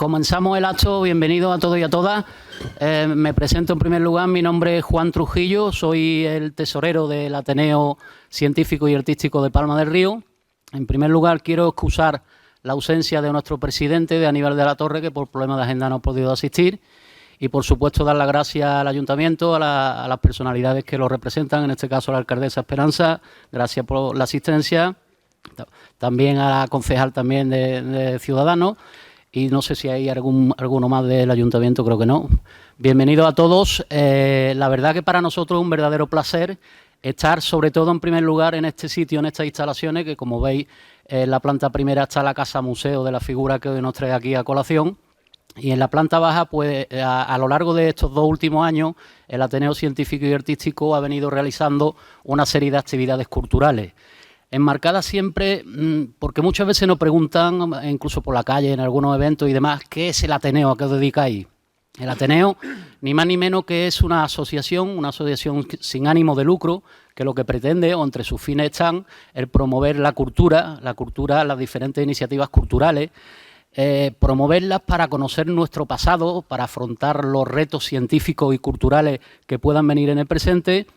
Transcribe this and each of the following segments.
Comenzamos el acto. Bienvenidos a todos y a todas. Me presento en primer lugar. Mi nombre es Juan Trujillo. Soy el tesorero del Ateneo Científico y Artístico de Palma del Río. En primer lugar, quiero excusar la ausencia de nuestro presidente, de Aníbal de la Torre, que por problemas de agenda no ha podido asistir. Y, por supuesto, dar las gracias al Ayuntamiento, a las personalidades que lo representan, en este caso la alcaldesa Esperanza. Gracias por la asistencia. También a la concejal también de Ciudadanos. Y no sé si hay alguno más del Ayuntamiento, creo que no. Bienvenidos a todos. La verdad que para nosotros es un verdadero placer estar, sobre todo en primer lugar, en este sitio, en estas instalaciones, que como veis, en la planta primera está la Casa Museo de la figura que hoy nos trae aquí a colación. Y en la planta baja, pues a lo largo de estos 2 últimos años, el Ateneo Científico y Artístico ha venido realizando una serie de actividades culturales, enmarcadas siempre, porque muchas veces nos preguntan, incluso por la calle, en algunos eventos y demás, ¿qué es el Ateneo? ¿A qué os dedicáis? El Ateneo, ni más ni menos que es una asociación sin ánimo de lucro, que lo que pretende, o entre sus fines están, el promover la cultura, las diferentes iniciativas culturales, promoverlas para conocer nuestro pasado, para afrontar los retos científicos y culturales que puedan venir en el presente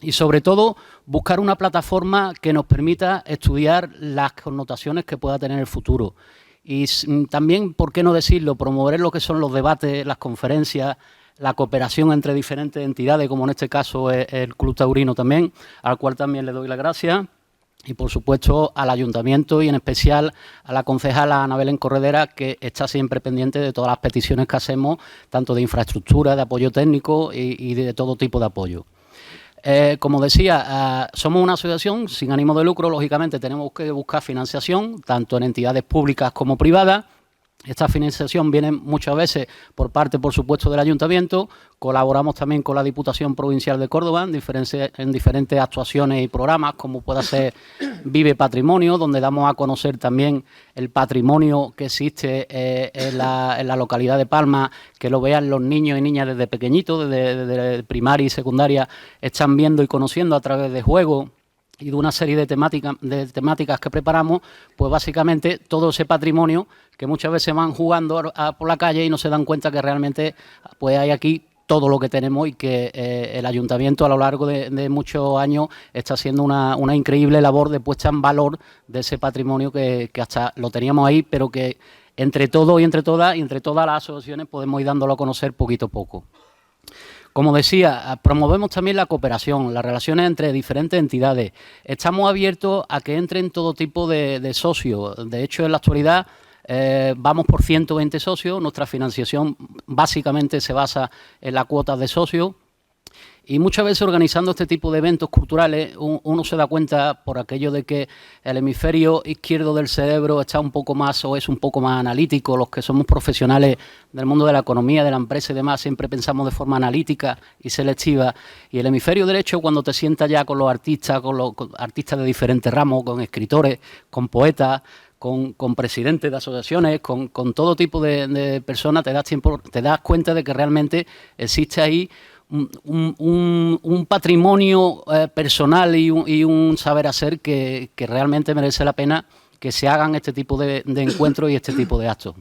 y, sobre todo, buscar una plataforma que nos permita estudiar las connotaciones que pueda tener el futuro. Y también, ¿por qué no decirlo?, promover lo que son los debates, las conferencias, la cooperación entre diferentes entidades, como en este caso es el Club Taurino también, al cual también le doy las gracias. Y, por supuesto, al Ayuntamiento y, en especial, a la concejala Ana Belén Corredera, que está siempre pendiente de todas las peticiones que hacemos, tanto de infraestructura, de apoyo técnico y de todo tipo de apoyo. Como decía, somos una asociación sin ánimo de lucro. Lógicamente, tenemos que buscar financiación, tanto en entidades públicas como privadas. Esta financiación viene muchas veces por parte, por supuesto, del Ayuntamiento. Colaboramos también con la Diputación Provincial de Córdoba en diferentes actuaciones y programas, como pueda ser Vive Patrimonio, donde damos a conocer también el patrimonio que existe en la localidad de Palma, que lo vean los niños y niñas desde pequeñitos, desde primaria y secundaria, están viendo y conociendo a través de juegos y de una serie de temáticas que preparamos, pues básicamente todo ese patrimonio que muchas veces van jugando por la calle y no se dan cuenta que realmente pues hay aquí todo lo que tenemos y que el Ayuntamiento a lo largo de muchos años está haciendo una increíble labor de puesta en valor de ese patrimonio que hasta lo teníamos ahí, pero que entre todos y entre todas las asociaciones podemos ir dándolo a conocer poquito a poco. Como decía, promovemos también la cooperación, las relaciones entre diferentes entidades. Estamos abiertos a que entren todo tipo de socios. De hecho, en la actualidad vamos por 120 socios. Nuestra financiación básicamente se basa en la cuota de socios. Y muchas veces organizando este tipo de eventos culturales uno se da cuenta por aquello de que el hemisferio izquierdo del cerebro está un poco más o es un poco más analítico. Los que somos profesionales del mundo de la economía, de la empresa y demás, siempre pensamos de forma analítica y selectiva. Y el hemisferio derecho, cuando te sientas ya con los artistas, con artistas de diferentes ramos, con escritores, con poetas, con presidentes de asociaciones, con todo tipo de personas, te das cuenta de que realmente existe ahí un patrimonio personal y un saber hacer que realmente merece la pena que se hagan este tipo de encuentros y este tipo de actos.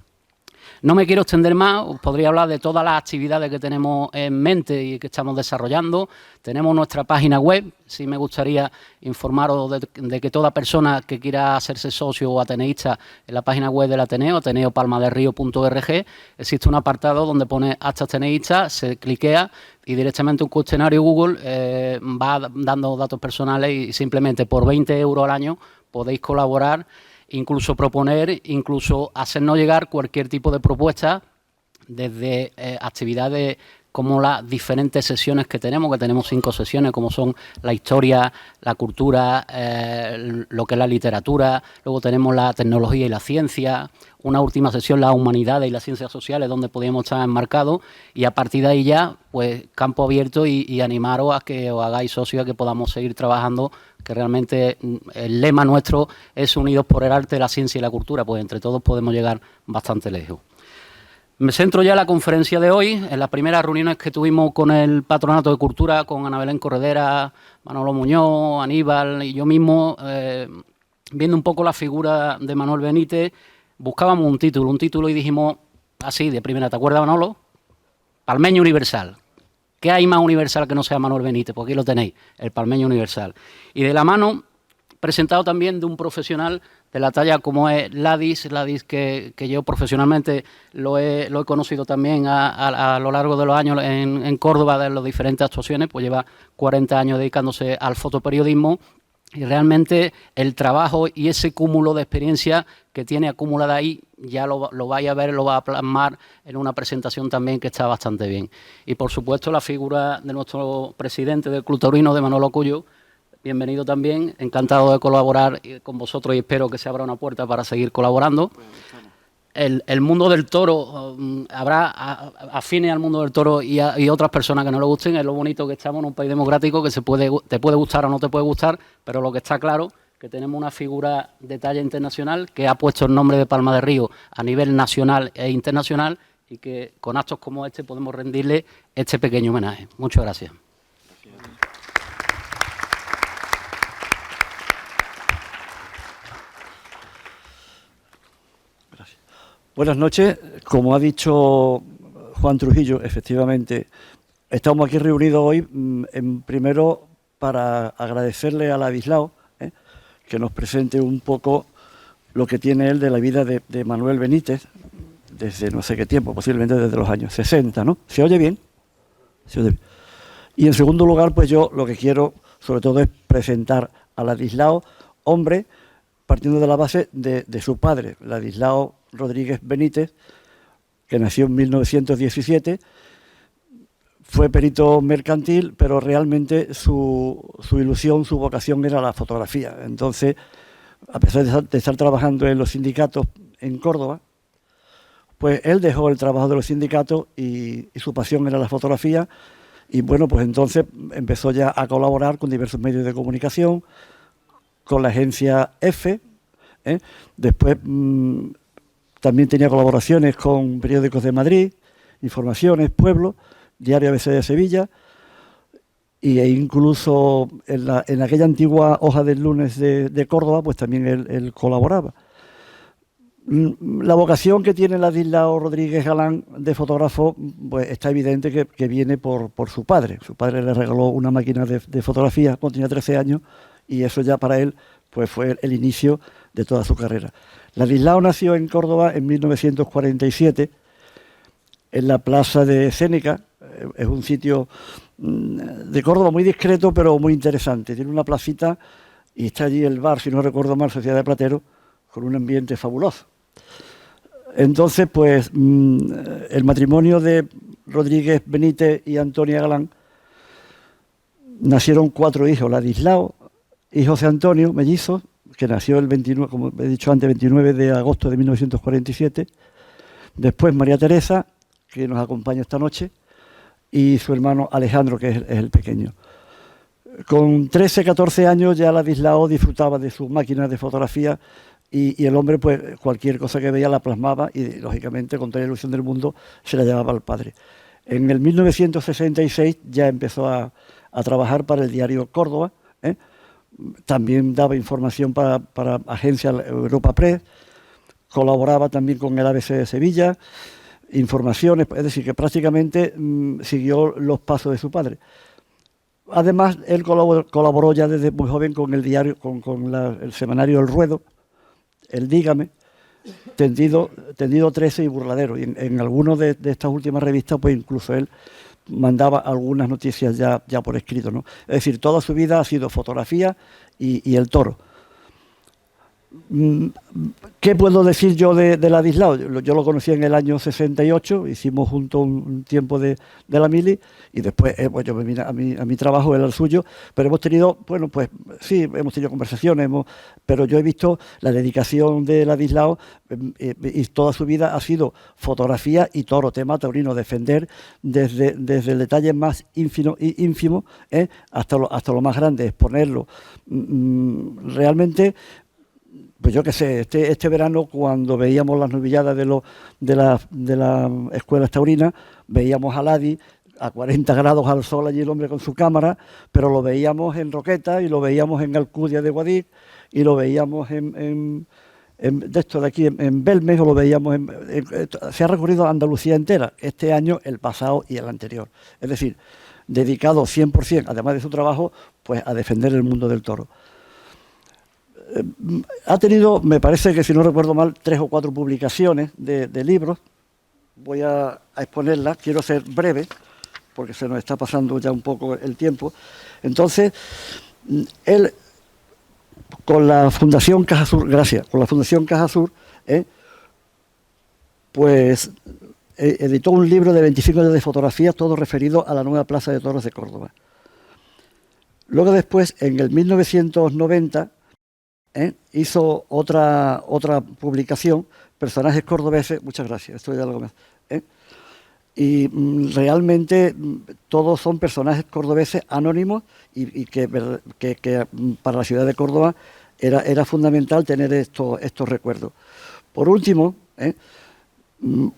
No me quiero extender más, os podría hablar de todas las actividades que tenemos en mente y que estamos desarrollando. Tenemos nuestra página web, sí me gustaría informaros de que toda persona que quiera hacerse socio o ateneísta en la página web del Ateneo, ateneopalmadelrio.org, existe un apartado donde pone acta ateneísta, se cliquea y directamente un cuestionario Google va dando datos personales y simplemente por 20 € al año podéis colaborar, incluso proponer, incluso hacernos llegar cualquier tipo de propuesta, desde actividades como las diferentes sesiones que tenemos 5 sesiones, como son la historia, la cultura, lo que es la literatura, luego tenemos la tecnología y la ciencia, una última sesión, las humanidades y las ciencias sociales, donde podíamos estar enmarcados, y a partir de ahí ya, pues campo abierto y animaros a que os hagáis socios, a que podamos seguir trabajando, que realmente el lema nuestro es unidos por el arte, la ciencia y la cultura, pues entre todos podemos llegar bastante lejos. Me centro ya en la conferencia de hoy, en las primeras reuniones que tuvimos con el Patronato de Cultura, con Ana Belén Corredera, Manolo Muñoz, Aníbal y yo mismo, viendo un poco la figura de Manuel Benítez, buscábamos un título y dijimos así de primera, ¿te acuerdas, Manolo? Palmeño universal. ¿Qué hay más universal que no sea Manuel Benítez? Pues aquí lo tenéis, el palmeño universal. Y de la mano, presentado también de un profesional de la talla como es Ladis que yo profesionalmente lo he conocido también a lo largo de los años en Córdoba, de las diferentes actuaciones, pues lleva 40 años dedicándose al fotoperiodismo. Y realmente el trabajo y ese cúmulo de experiencia que tiene acumulada ahí, ya lo vais a ver, lo va a plasmar en una presentación también que está bastante bien. Y por supuesto la figura de nuestro presidente del Club Taurino, de Manolo Cuyo, bienvenido también, encantado de colaborar con vosotros y espero que se abra una puerta para seguir colaborando. El mundo del toro, habrá afines al mundo del toro y otras personas que no le gusten. Es lo bonito que estamos en un país democrático, que te puede gustar o no te puede gustar, pero lo que está claro que tenemos una figura de talla internacional que ha puesto el nombre de Palma de Río a nivel nacional e internacional y que con actos como este podemos rendirle este pequeño homenaje. Muchas gracias. Buenas noches. Como ha dicho Juan Trujillo, efectivamente, estamos aquí reunidos hoy, primero para agradecerle a Ladislao que nos presente un poco lo que tiene él de la vida de Manuel Benítez, desde no sé qué tiempo, posiblemente desde los años 60, ¿no? ¿Se oye bien? ¿Se oye bien? Y en segundo lugar, pues yo lo que quiero, sobre todo, es presentar a Ladislao, hombre, partiendo de la base de su padre, Ladislao Rodríguez Benítez, que nació en 1917, fue perito mercantil, pero realmente su ilusión, su vocación era la fotografía. Entonces, a pesar de estar trabajando en los sindicatos en Córdoba, pues él dejó el trabajo de los sindicatos y su pasión era la fotografía. Y bueno, pues entonces empezó ya a colaborar con diversos medios de comunicación, con la agencia EFE, después también tenía colaboraciones con periódicos de Madrid, Informaciones, Pueblo, Diario ABC de Sevilla, e incluso en aquella antigua Hoja del Lunes de Córdoba, pues también él colaboraba. La vocación que tiene Ladislao Rodríguez Galán de fotógrafo, pues está evidente que viene por su padre. Su padre le regaló una máquina de fotografía cuando tenía 13 años y eso ya para él pues fue el inicio de toda su carrera. Ladislao nació en Córdoba en 1947, en la plaza de Cénica. Es un sitio de Córdoba muy discreto, pero muy interesante. Tiene una placita y está allí el bar, si no recuerdo mal, Sociedad de Platero, con un ambiente fabuloso. Entonces, pues, el matrimonio de Rodríguez Benítez y Antonia Galán, nacieron 4 hijos. Ladislao y José Antonio, mellizos, que nació el 29, como he dicho antes, 29 de agosto de 1947. Después María Teresa, que nos acompaña esta noche, y su hermano Alejandro, que es el pequeño. Con 13, 14 años ya Ladislao disfrutaba de sus máquinas de fotografía y el hombre, pues, cualquier cosa que veía la plasmaba y, lógicamente, con toda la ilusión del mundo, se la llevaba al padre. En el 1966 ya empezó a trabajar para el diario Córdoba, También daba información para agencia Europa Press, colaboraba también con el ABC de Sevilla, informaciones, es decir, que prácticamente siguió los pasos de su padre. Además, él colaboró ya desde muy joven con el diario, con el semanario El Ruedo, el Dígame, Tendido 13 y Burladero. Y en algunas de estas últimas revistas, pues incluso él mandaba algunas noticias ya por escrito, ¿no? Es decir, toda su vida ha sido fotografía y el toro. ¿Qué puedo decir yo de Ladislao? Yo lo conocí en el año 68, hicimos juntos un tiempo de la mili y después pues yo me vine a mi trabajo, él al suyo, pero hemos tenido, bueno, pues sí, hemos tenido conversaciones, pero yo he visto la dedicación de Ladislao y toda su vida ha sido fotografía y toro, tema taurino, defender desde el detalle más ínfimo hasta lo más grande, exponerlo. Realmente, pues yo qué sé, este verano cuando veíamos las novilladas de las escuelas taurinas, veíamos a Ladi a 40 grados al sol allí el hombre con su cámara, pero lo veíamos en Roqueta y lo veíamos en Alcudia de Guadix y lo veíamos en de esto de aquí, en Belmez, o lo veíamos, se ha recorrido Andalucía entera, este año, el pasado y el anterior. Es decir, dedicado 100%, además de su trabajo, pues a defender el mundo del toro. Ha tenido, me parece que si no recuerdo mal, 3 o 4 publicaciones de libros. Voy a exponerlas, quiero ser breve, porque se nos está pasando ya un poco el tiempo. Entonces, él, con la Fundación Caja Sur, gracias, con la Fundación Caja Sur, pues editó un libro de 25 años de fotografías, todo referido a la nueva Plaza de Toros de Córdoba. Luego después, en el 1990, hizo otra publicación, Personajes cordobeses, muchas gracias, esto ya lo comienzo, y realmente todos son personajes cordobeses anónimos y que para la ciudad de Córdoba era fundamental tener estos recuerdos. Por último,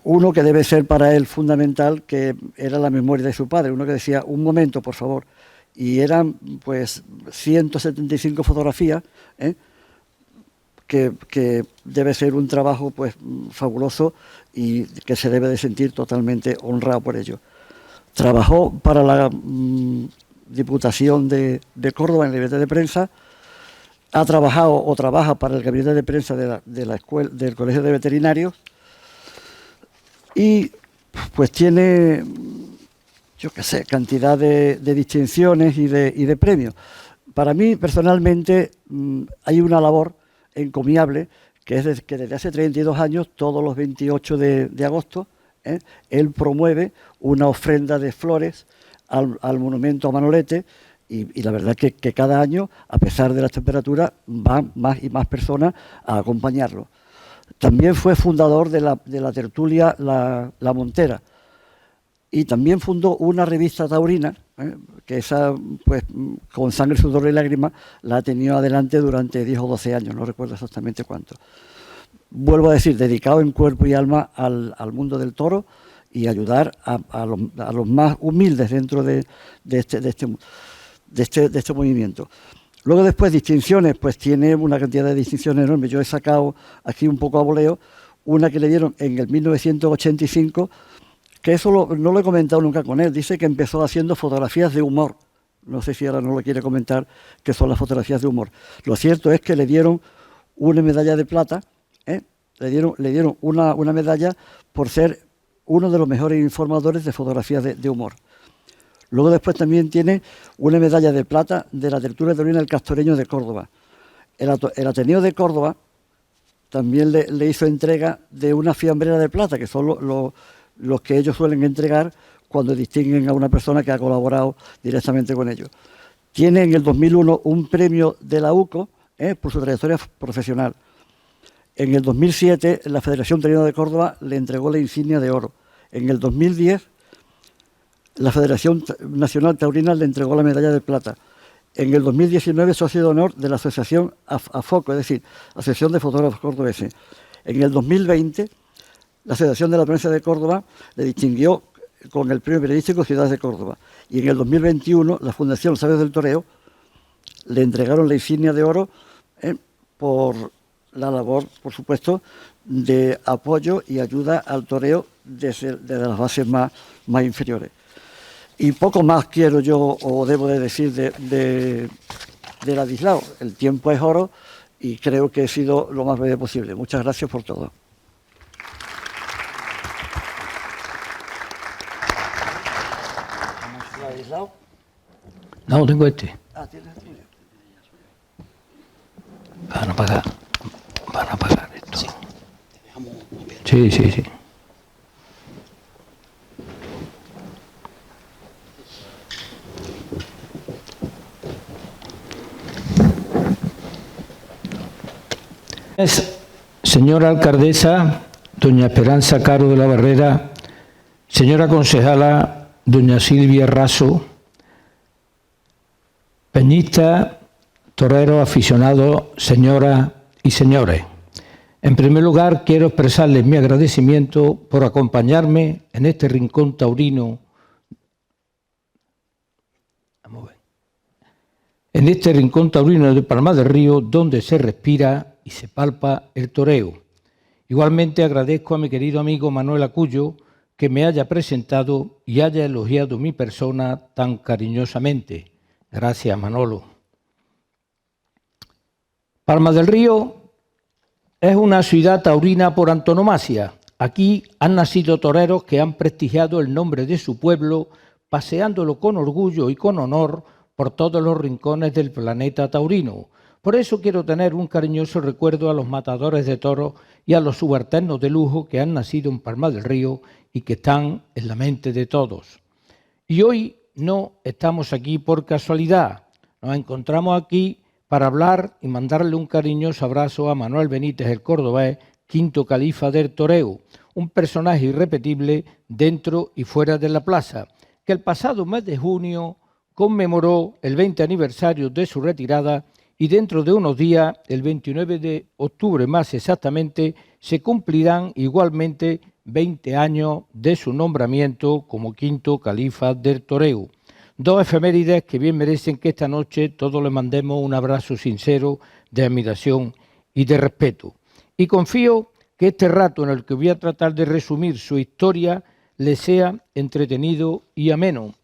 uno que debe ser para él fundamental, que era la memoria de su padre, uno que decía, un momento, por favor, y eran pues 175 fotografías, que debe ser un trabajo pues fabuloso y que se debe de sentir totalmente honrado por ello. Trabajó para la Diputación de Córdoba en el gabinete de prensa, ha trabajado o trabaja para el gabinete de prensa de la escuela, del Colegio de Veterinarios, y pues tiene, yo qué sé, cantidad de distinciones y de premios. Para mí, personalmente, hay una labor encomiable, que es que desde hace 32 años, todos los 28 de agosto, él promueve una ofrenda de flores al monumento a Manolete, y la verdad que cada año, a pesar de las temperaturas, van más y más personas a acompañarlo. También fue fundador de la tertulia La Montera, y también fundó una revista taurina, que esa, pues, con sangre, sudor y lágrimas, la ha tenido adelante durante 10 o 12 años, no recuerdo exactamente cuánto. Vuelvo a decir, dedicado en cuerpo y alma al mundo del toro y ayudar a los más humildes dentro de este movimiento. Luego después, distinciones, pues tiene una cantidad de distinciones enormes. Yo he sacado aquí un poco a voleo, una que le dieron en el 1985, que eso no lo he comentado nunca con él. Dice que empezó haciendo fotografías de humor. No sé si ahora no lo quiere comentar, qué son las fotografías de humor. Lo cierto es que le dieron una medalla de plata, le dieron una medalla por ser uno de los mejores informadores de fotografías de humor. Luego después también tiene una medalla de plata de la tertulia taurina del Castoreño de Córdoba. El Ateneo de Córdoba también le hizo entrega de una fiambrera de plata, que son los que ellos suelen entregar cuando distinguen a una persona que ha colaborado directamente con ellos. Tiene en el 2001 un premio de la UCO por su trayectoria profesional. En el 2007 la Federación Taurina de Córdoba le entregó la insignia de oro. En el 2010 la Federación Nacional Taurina le entregó la medalla de plata. En el 2019 socio de honor de la Asociación AFOCO, es decir, Asociación de Fotógrafos Cordobeses. En el 2020 la Asociación de la Prensa de Córdoba le distinguió con el premio periodístico Ciudad de Córdoba. Y en el 2021 la Fundación Sabios del Toreo le entregaron la insignia de oro por la labor, por supuesto, de apoyo y ayuda al toreo desde las bases más inferiores. Y poco más quiero yo, o debo de decir, de Ladislao. El tiempo es oro y creo que he sido lo más breve posible. Muchas gracias por todo. ¿Ladislao? No, tengo este. Ah, tienes el tuyo. Van a pagar esto. Sí. Sí. Señora alcaldesa, doña Esperanza Caro de la Barrera, señora concejala, doña Silvia Raso, peñistas, toreros, aficionados, señoras y señores. En primer lugar, quiero expresarles mi agradecimiento por acompañarme en este rincón taurino. En este rincón taurino de Palma del Río, donde se respira y se palpa el toreo. Igualmente agradezco a mi querido amigo Manuel Acullo que me haya presentado y haya elogiado mi persona tan cariñosamente. Gracias, Manolo. Palma del Río es una ciudad taurina por antonomasia. Aquí han nacido toreros que han prestigiado el nombre de su pueblo, paseándolo con orgullo y con honor por todos los rincones del planeta taurino. Por eso quiero tener un cariñoso recuerdo a los matadores de toros y a los subalternos de lujo que han nacido en Palma del Río y que están en la mente de todos. Y hoy no estamos aquí por casualidad. Nos encontramos aquí para hablar y mandarle un cariñoso abrazo a Manuel Benítez el Cordobés, quinto califa del toreo, un personaje irrepetible dentro y fuera de la plaza, que el pasado mes de junio conmemoró el 20 aniversario de su retirada y dentro de unos días, el 29 de octubre más exactamente, se cumplirán igualmente 20 años de su nombramiento como quinto califa del toreo. Dos efemérides que bien merecen que esta noche todos le mandemos un abrazo sincero de admiración y de respeto. Y confío que este rato en el que voy a tratar de resumir su historia le sea entretenido y ameno.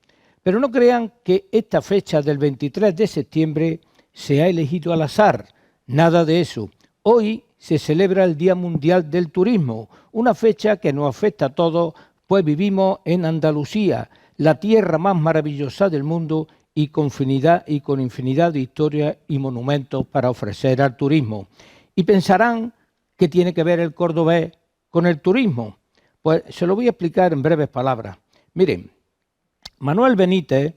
Pero no crean que esta fecha del 23 de septiembre se ha elegido al azar, nada de eso. Hoy se celebra el Día Mundial del Turismo, una fecha que nos afecta a todos, pues vivimos en Andalucía, la tierra más maravillosa del mundo y con infinidad de historias y monumentos para ofrecer al turismo. Y pensarán que tiene que ver el cordobés con el turismo. Pues se lo voy a explicar en breves palabras. Miren, Manuel Benítez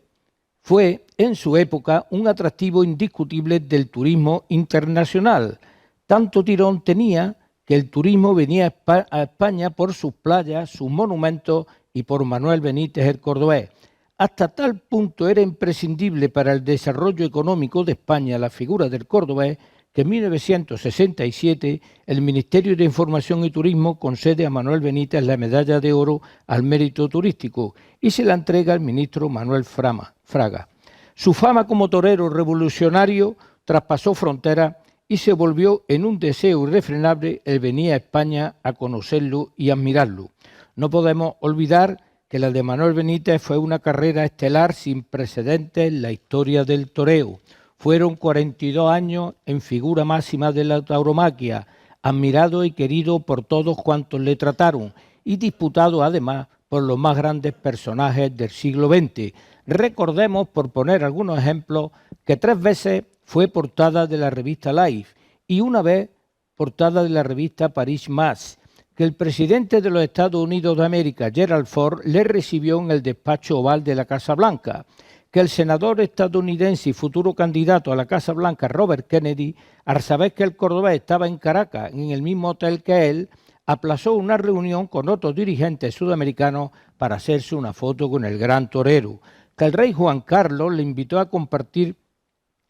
fue en su época un atractivo indiscutible del turismo internacional. Tanto tirón tenía que el turismo venía a España por sus playas, sus monumentos y por Manuel Benítez el Cordobés. Hasta tal punto era imprescindible para el desarrollo económico de España la figura del cordobés que en 1967 el Ministerio de Información y Turismo concede a Manuel Benítez la medalla de oro al mérito turístico y se la entrega al ministro Manuel Fraga. Su fama como torero revolucionario traspasó fronteras y se volvió en un deseo irrefrenable el venir a España a conocerlo y admirarlo. No podemos olvidar que la de Manuel Benítez fue una carrera estelar sin precedentes en la historia del toreo. Fueron 42 años en figura máxima de la tauromaquia, admirado y querido por todos cuantos le trataron y disputado además por los más grandes personajes del siglo XX. Recordemos, por poner algunos ejemplos, que 3 veces fue portada de la revista Life y una vez portada de la revista Paris Match, que el presidente de los Estados Unidos de América, Gerald Ford, le recibió en el despacho oval de la Casa Blanca, que el senador estadounidense y futuro candidato a la Casa Blanca, Robert Kennedy, al saber que el cordobés estaba en Caracas, en el mismo hotel que él, aplazó una reunión con otros dirigentes sudamericanos para hacerse una foto con el gran torero, que el rey Juan Carlos le invitó a compartir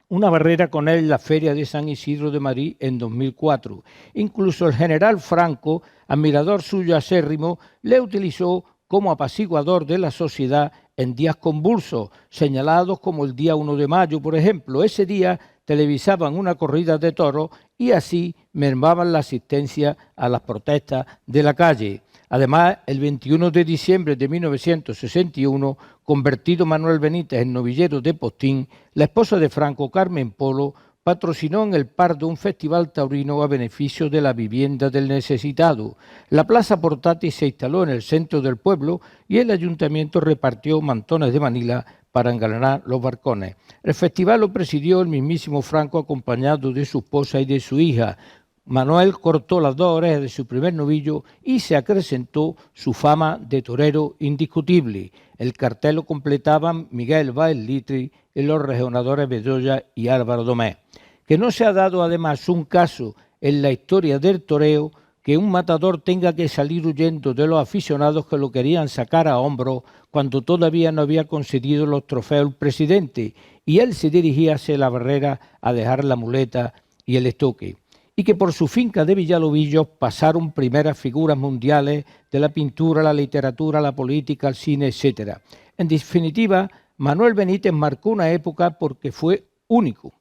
una barrera con él en la Feria de San Isidro de Madrid en 2004. Incluso el general Franco, admirador suyo acérrimo, le utilizó como apaciguador de la sociedad en días convulsos, señalados como el día 1 de mayo, por ejemplo. Ese día televisaban una corrida de toros y así mermaban la asistencia a las protestas de la calle. Además, el 21 de diciembre de 1961, convertido Manuel Benítez en novillero de Postín, la esposa de Franco, Carmen Polo, patrocinó en el Pardo un festival taurino a beneficio de la vivienda del necesitado. La plaza portátil se instaló en el centro del pueblo y el ayuntamiento repartió mantones de Manila para engalanar los balcones. El festival lo presidió el mismísimo Franco acompañado de su esposa y de su hija. Manuel cortó las 2 orejas de su primer novillo y se acrecentó su fama de torero indiscutible. El cartel lo completaban Miguel Báez Litri y los regionadores Bedoya y Álvaro Domé. Que no se ha dado además un caso en la historia del toreo que un matador tenga que salir huyendo de los aficionados que lo querían sacar a hombros cuando todavía no había concedido los trofeos el presidente y él se dirigía hacia la barrera a dejar la muleta y el estoque. Y que por su finca de Villalobillos pasaron primeras figuras mundiales de la pintura, la literatura, la política, el cine, etc. En definitiva, Manuel Benítez marcó una época porque fue único.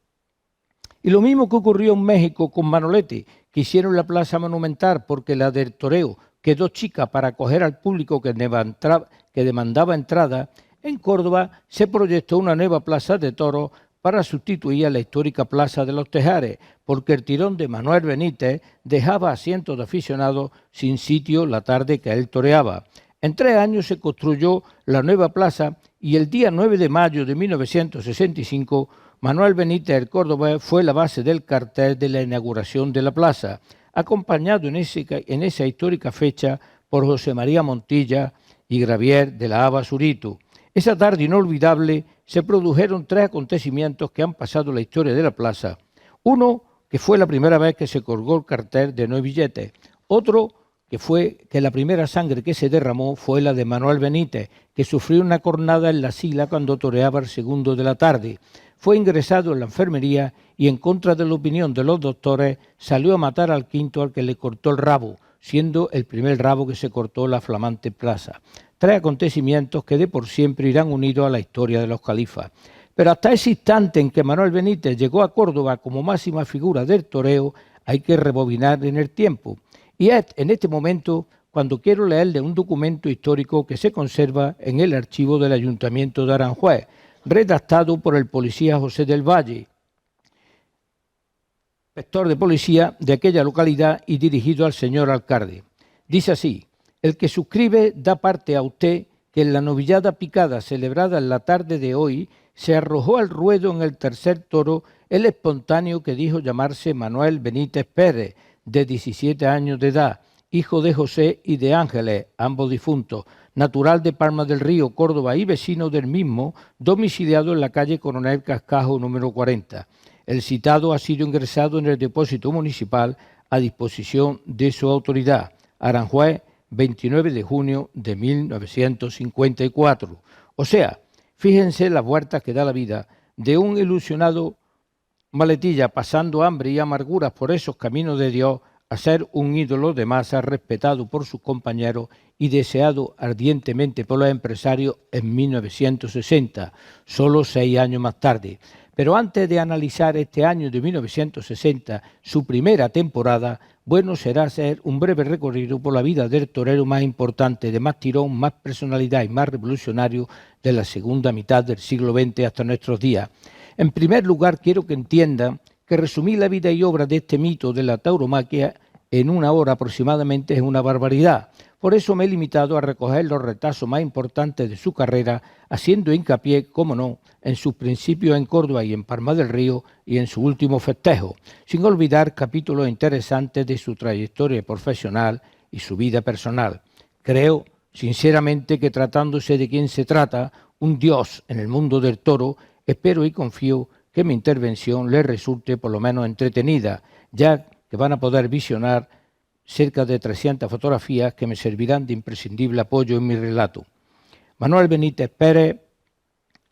Y lo mismo que ocurrió en México con Manolete, que hicieron la plaza monumental porque la del toreo quedó chica para acoger al público que demandaba entrada. En Córdoba se proyectó una nueva plaza de toros para sustituir a la histórica Plaza de los Tejares, porque el tirón de Manuel Benítez dejaba a cientos de aficionados sin sitio la tarde que él toreaba. En 3 años se construyó la nueva plaza y el día 9 de mayo de 1965 Manuel Benítez el Cordobés fue la base del cartel de la inauguración de la plaza, acompañado en esa histórica fecha por José María Montilla y Gravier de la Haba Zurito. Esa tarde inolvidable se produjeron 3 acontecimientos que han pasado la historia de la plaza. Uno, que fue la primera vez que se colgó el cartel de No hay billetes. Otro, que fue que la primera sangre que se derramó fue la de Manuel Benítez, que sufrió una cornada en la sila cuando toreaba el segundo de la tarde. Fue ingresado en la enfermería y, en contra de la opinión de los doctores, salió a matar al quinto al que le cortó el rabo, siendo el primer rabo que se cortó la flamante plaza. 3 acontecimientos que de por siempre irán unidos a la historia de los califas. Pero hasta ese instante en que Manuel Benítez llegó a Córdoba como máxima figura del toreo, hay que rebobinar en el tiempo. Y es en este momento cuando quiero leerle un documento histórico que se conserva en el archivo del Ayuntamiento de Aranjuez, redactado por el policía José del Valle, inspector de policía de aquella localidad y dirigido al señor alcalde. Dice así: el que suscribe da parte a usted que en la novillada picada celebrada en la tarde de hoy se arrojó al ruedo en el tercer toro el espontáneo que dijo llamarse Manuel Benítez Pérez, de 17 años de edad, hijo de José y de Ángeles, ambos difuntos, natural de Palma del Río, Córdoba y vecino del mismo, domiciliado en la calle Coronel Cascajo número 40. El citado ha sido ingresado en el depósito municipal a disposición de su autoridad. Aranjuez, 29 de junio de 1954. O sea, fíjense las vueltas que da la vida de un ilusionado maletilla pasando hambre y amarguras por esos caminos de Dios a ser un ídolo de masa respetado por sus compañeros y deseado ardientemente por los empresarios en 1960, solo 6 años más tarde. Pero antes de analizar este año de 1960, su primera temporada, bueno será hacer un breve recorrido por la vida del torero más importante, de más tirón, más personalidad y más revolucionario de la segunda mitad del siglo XX hasta nuestros días. En primer lugar, quiero que entiendan que resumir la vida y obra de este mito de la tauromaquia en 1 hora aproximadamente es una barbaridad. Por eso me he limitado a recoger los retazos más importantes de su carrera, haciendo hincapié, como no, en sus principios en Córdoba y en Palma del Río y en su último festejo, sin olvidar capítulos interesantes de su trayectoria profesional y su vida personal. Creo, sinceramente, que tratándose de quien se trata, un dios en el mundo del toro, espero y confío que mi intervención les resulte por lo menos entretenida, ya que van a poder visionar cerca de 300 fotografías que me servirán de imprescindible apoyo en mi relato. Manuel Benítez Pérez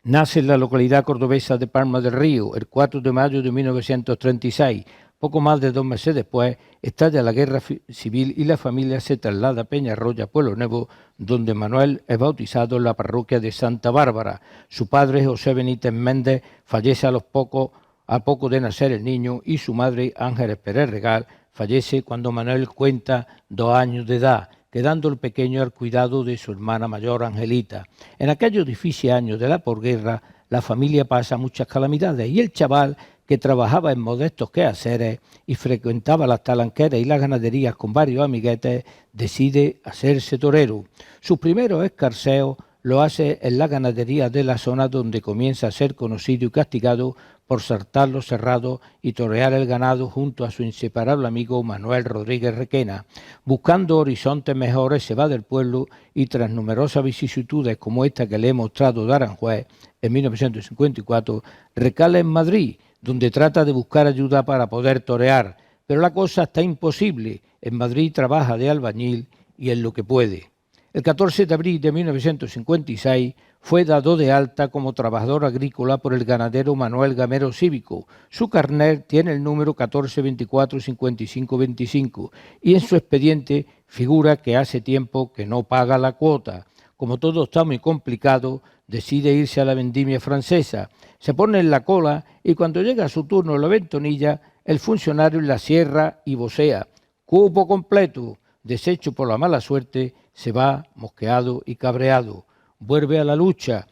nace en la localidad cordobesa de Palma del Río el 4 de mayo de 1936. Poco más de 2 meses después estalla la guerra civil y la familia se traslada a Peñarroya, Pueblo Nuevo, donde Manuel es bautizado en la parroquia de Santa Bárbara. Su padre, José Benítez Méndez, fallece a poco de nacer el niño y su madre, Ángeles Pérez Regal, fallece cuando Manuel cuenta 2 años de edad, quedando el pequeño al cuidado de su hermana mayor, Angelita. En aquellos difíciles años de la posguerra, la familia pasa muchas calamidades y el chaval, que trabajaba en modestos quehaceres y frecuentaba las talanqueras y las ganaderías con varios amiguetes, decide hacerse torero. Sus primeros escarceos lo hace en la ganadería de la zona, donde comienza a ser conocido y castigado por saltar los cerrados y torear el ganado junto a su inseparable amigo Manuel Rodríguez Requena. Buscando horizontes mejores se va del pueblo y, tras numerosas vicisitudes como esta que le he mostrado de Aranjuez en 1954, recala en Madrid, donde trata de buscar ayuda para poder torear, pero la cosa está imposible. En Madrid trabaja de albañil y en lo que puede. El 14 de abril de 1956 fue dado de alta como trabajador agrícola por el ganadero Manuel Gamero Cívico. Su carnet tiene el número 14245525 y en su expediente figura que hace tiempo que no paga la cuota. como todo está muy complicado, decide irse a la vendimia francesa. Se pone en la cola y cuando llega su turno en la ventanilla, el funcionario la cierra y vocea: cupo completo. Deshecho por la mala suerte, se va mosqueado y cabreado. Vuelve a la lucha,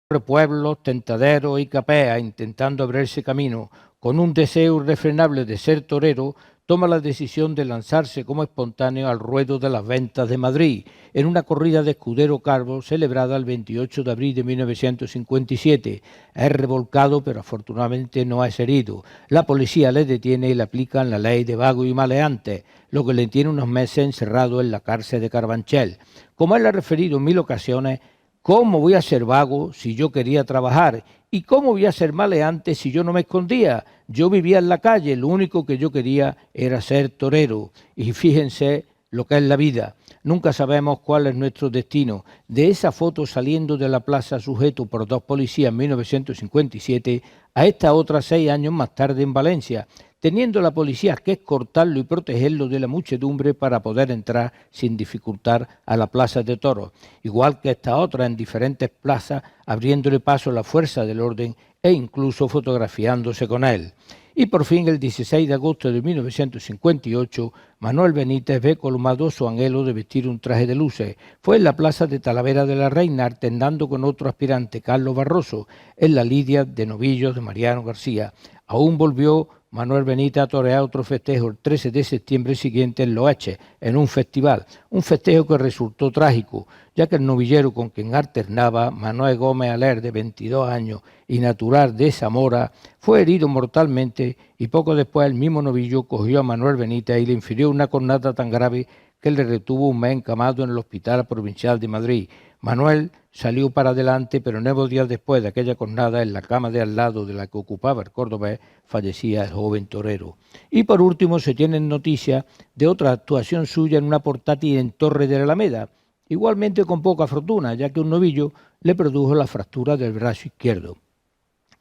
por pueblos, tentaderos y capeas, intentando abrirse camino. Con un deseo irrefrenable de ser torero, toma la decisión de lanzarse como espontáneo al ruedo de las ventas de Madrid, en una corrida de escudero calvo celebrada el 28 de abril de 1957. Es revolcado, pero afortunadamente no es herido. La policía le detiene y le aplican la ley de vago y maleante, lo que le tiene unos meses encerrado en la cárcel de Carabanchel. Como él ha referido en 1000 ocasiones, ¿cómo voy a ser vago si yo quería trabajar? ¿Y cómo voy a ser maleante si yo no me escondía? Yo vivía en la calle, lo único que yo quería era ser torero. Y fíjense lo que es la vida. Nunca sabemos cuál es nuestro destino. De esa foto saliendo de la plaza sujeto por 2 policías en 1957 a esta otra 6 años más tarde en Valencia, teniendo la policía que escoltarlo y protegerlo de la muchedumbre para poder entrar sin dificultar a la plaza de toros, igual que esta otra en diferentes plazas, abriéndole paso a la fuerza del orden e incluso fotografiándose con él. Y por fin, el 16 de agosto de 1958, Manuel Benítez ve colmado su anhelo de vestir un traje de luces. Fue en la plaza de Talavera de la Reina, alternando con otro aspirante, Carlos Barroso, en la lidia de novillos de Mariano García. Aún volvió Manuel Benítez a torear otro festejo el 13 de septiembre siguiente en Loeche, en un festejo que resultó trágico, ya que el novillero con quien alternaba, Manuel Gómez Aler, de 22 años y natural de Zamora, fue herido mortalmente y poco después el mismo novillo cogió a Manuel Benítez y le infirió una cornada tan grave que le retuvo un mes encamado en el Hospital Provincial de Madrid. Manuel salió para adelante, pero 9 días después de aquella cornada, en la cama de al lado de la que ocupaba el cordobés, fallecía el joven torero. Y por último se tienen noticias de otra actuación suya en una portátil en Torre de la Alameda, igualmente con poca fortuna, ya que un novillo le produjo la fractura del brazo izquierdo.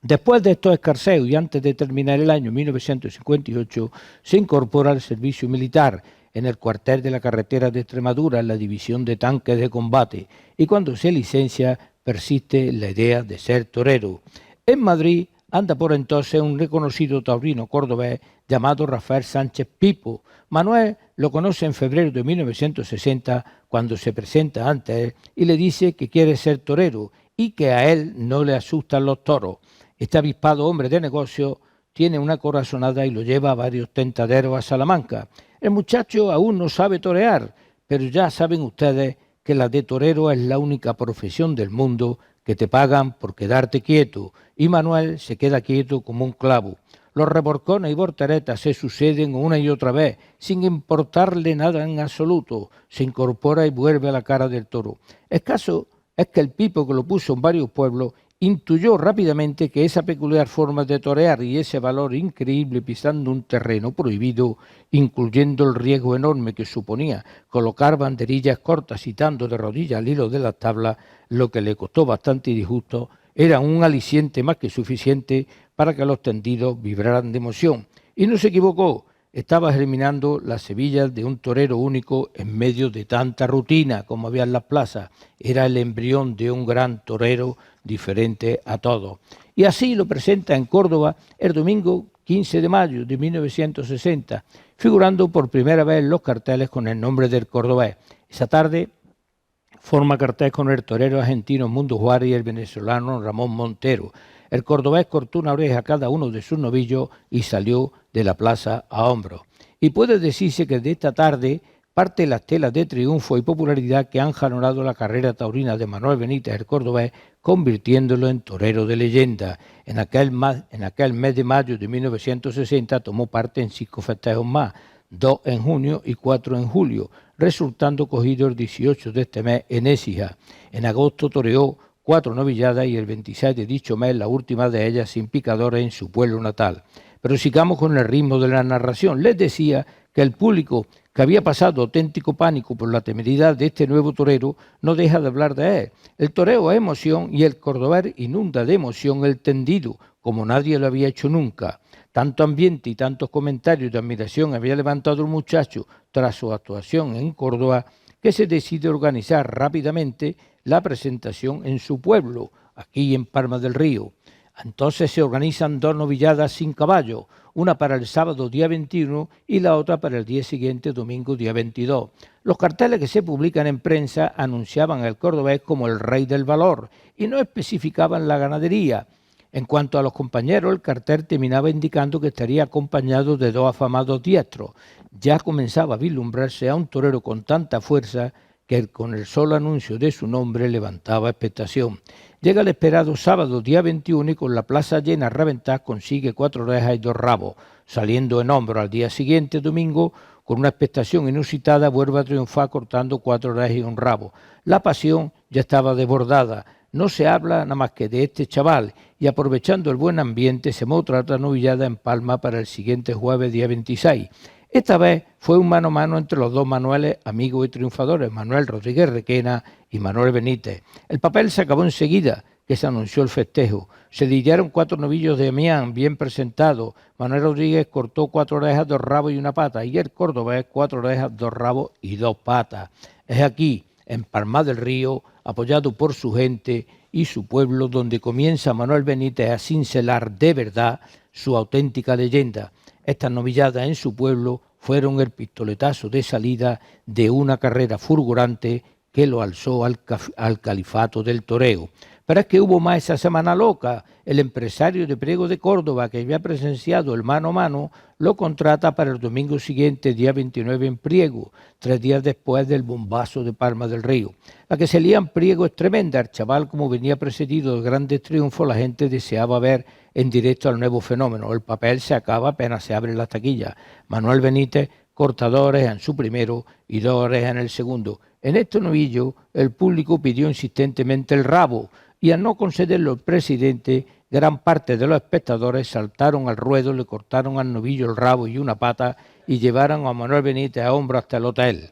Después de estos escarceos y antes de terminar el año 1958, se incorpora al servicio militar en el cuartel de la carretera de Extremadura, en la división de tanques de combate, y cuando se licencia persiste en la idea de ser torero. En Madrid anda por entonces un reconocido taurino cordobés llamado Rafael Sánchez Pipo. Manuel lo conoce en febrero de 1960 cuando se presenta ante él y le dice que quiere ser torero y que a él no le asustan los toros. Este avispado hombre de negocio tiene una corazonada y lo lleva a varios tentaderos a Salamanca. El muchacho aún no sabe torear, pero ya saben ustedes que la de torero es la única profesión del mundo que te pagan por quedarte quieto, y Manuel se queda quieto como un clavo. Los reborcones y volteretas se suceden una y otra vez, sin importarle nada en absoluto. Se incorpora y vuelve a la cara del toro. El caso es que el Pipo, que lo puso en varios pueblos, intuyó rápidamente que esa peculiar forma de torear y ese valor increíble pisando un terreno prohibido, incluyendo el riesgo enorme que suponía colocar banderillas cortas citando de rodillas al hilo de las tablas, lo que le costó bastante disgusto, era un aliciente más que suficiente para que los tendidos vibraran de emoción. Y no se equivocó, estaba germinando las semillas de un torero único en medio de tanta rutina como había en las plazas. Era el embrión de un gran torero diferente a todos. Y así lo presenta en Córdoba el domingo 15 de mayo de 1960, figurando por primera vez en los carteles con el nombre del cordobés. Esa tarde forma cartel con el torero argentino Mundo Juárez y el venezolano Ramón Montero. El cordobés cortó una oreja a cada uno de sus novillos y salió de la plaza a hombros. Y puede decirse que de esta tarde parte las telas de triunfo y popularidad que han jalonado la carrera taurina de Manuel Benítez el cordobés, convirtiéndolo en torero de leyenda. En aquel mes de mayo de 1960 tomó parte en 5 festejos más, 2 en junio y 4 en julio, resultando cogido el 18 de este mes en Écija. En agosto toreó 4 novilladas y el 26 de dicho mes, la última de ellas sin picadores en su pueblo natal. Pero sigamos con el ritmo de la narración. Les decía que el público, que había pasado auténtico pánico por la temeridad de este nuevo torero, no deja de hablar de él. El toreo es emoción y el cordobés inunda de emoción el tendido, como nadie lo había hecho nunca. Tanto ambiente y tantos comentarios de admiración había levantado el muchacho tras su actuación en Córdoba, que se decide organizar rápidamente la presentación en su pueblo, aquí en Palma del Río. Entonces se organizan 2 novilladas sin caballo, una para el sábado día 21 y la otra para el día siguiente, domingo día 22. Los carteles que se publican en prensa anunciaban al cordobés como el rey del valor y no especificaban la ganadería. En cuanto a los compañeros, el cartel terminaba indicando que estaría acompañado de 2 afamados diestros. Ya comenzaba a vislumbrarse a un torero con tanta fuerza que con el solo anuncio de su nombre levantaba expectación. Llega el esperado sábado día 21 y con la plaza llena a reventar consigue 4 orejas y 2 rabos. Saliendo en hombro al día siguiente, domingo, con una expectación inusitada, vuelve a triunfar cortando 4 orejas y 1 rabo. La pasión ya estaba desbordada. No se habla nada más que de este chaval y aprovechando el buen ambiente se monta otra novillada en Palma para el siguiente jueves día 26. Esta vez fue un mano a mano entre los 2 Manueles, amigos y triunfadores, Manuel Rodríguez Requena y Manuel Benítez. El papel se acabó enseguida que se anunció el festejo. Se lidiaron 4 novillos de Amián bien presentados. Manuel Rodríguez cortó 4 orejas, 2 rabos y 1 pata y el cordobés 4 orejas, 2 rabos y 2 patas. Es aquí, en Palma del Río, apoyado por su gente y su pueblo, donde comienza Manuel Benítez a cincelar de verdad su auténtica leyenda. Estas novilladas en su pueblo fueron el pistoletazo de salida de una carrera fulgurante que lo alzó al califato del toreo. Pero es que hubo más esa semana loca. El empresario de Priego de Córdoba, que había presenciado el mano a mano, lo contrata para el domingo siguiente, día 29 en Priego, 3 días después del bombazo de Palma del Río. La que se lía en Priego es tremenda. El chaval, como venía precedido de grandes triunfos, la gente deseaba ver en directo al nuevo fenómeno. El papel se acaba apenas se abren las taquillas. Manuel Benítez corta 2 orejas en su primero y 2 orejas en el segundo. En este novillo, el público pidió insistentemente el rabo, y al no concederlo el presidente, gran parte de los espectadores saltaron al ruedo, le cortaron al novillo el rabo y 1 pata y llevaron a Manuel Benítez a hombro hasta el hotel.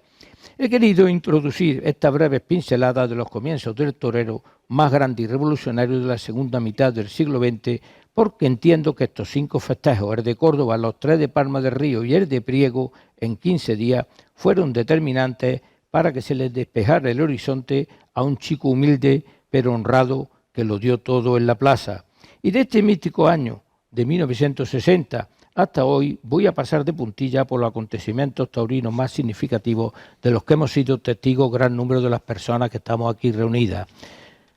He querido introducir esta breve pincelada de los comienzos del torero más grande y revolucionario de la segunda mitad del siglo XX, porque entiendo que estos 5 festejos, el de Córdoba, los 3 de Palma del Río y el de Priego, en 15 días, fueron determinantes para que se les despejara el horizonte a un chico humilde pero honrado que lo dio todo en la plaza. Y de este místico año de 1960 hasta hoy voy a pasar de puntilla por los acontecimientos taurinos más significativos de los que hemos sido testigos gran número de las personas que estamos aquí reunidas.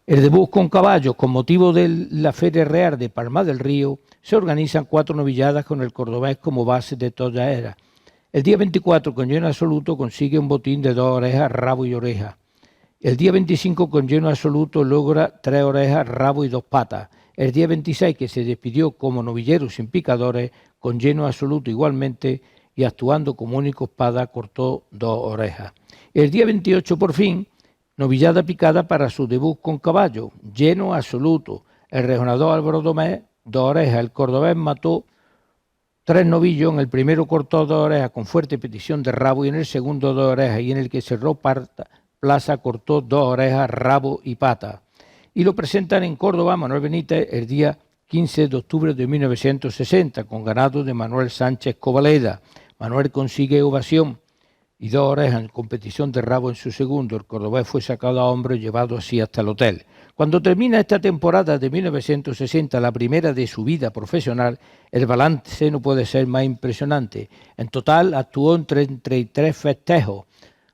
El debut con caballos, con motivo de la Feria Real de Palma del Río, se organizan 4 novilladas con el cordobés como base de toda era. El día 24, con lleno absoluto, consigue un botín de 2 orejas, rabo y oreja. El día 25, con lleno absoluto, logra 3 orejas, rabo y 2 patas. El día 26, que se despidió como novillero sin picadores, con lleno absoluto igualmente, y actuando como único espada, cortó 2 orejas. El día 28, por fin, novillada picada para su debut con caballo, lleno absoluto. El rejonador Álvaro Domé, 2 orejas. El cordobés mató 3 novillos. En el primero cortó 2 orejas con fuerte petición de rabo y en el segundo 2 orejas, y en el que cerró plaza cortó 2 orejas, rabo y pata. Y lo presentan en Córdoba Manuel Benítez el día 15 de octubre de 1960, con ganado de Manuel Sánchez Covaleda. Manuel consigue ovación y 2 orejas en competición de rabo en su segundo. El cordobés fue sacado a hombro y llevado así hasta el hotel. Cuando termina esta temporada de 1960, la primera de su vida profesional, el balance no puede ser más impresionante. En total actuó en 33 festejos,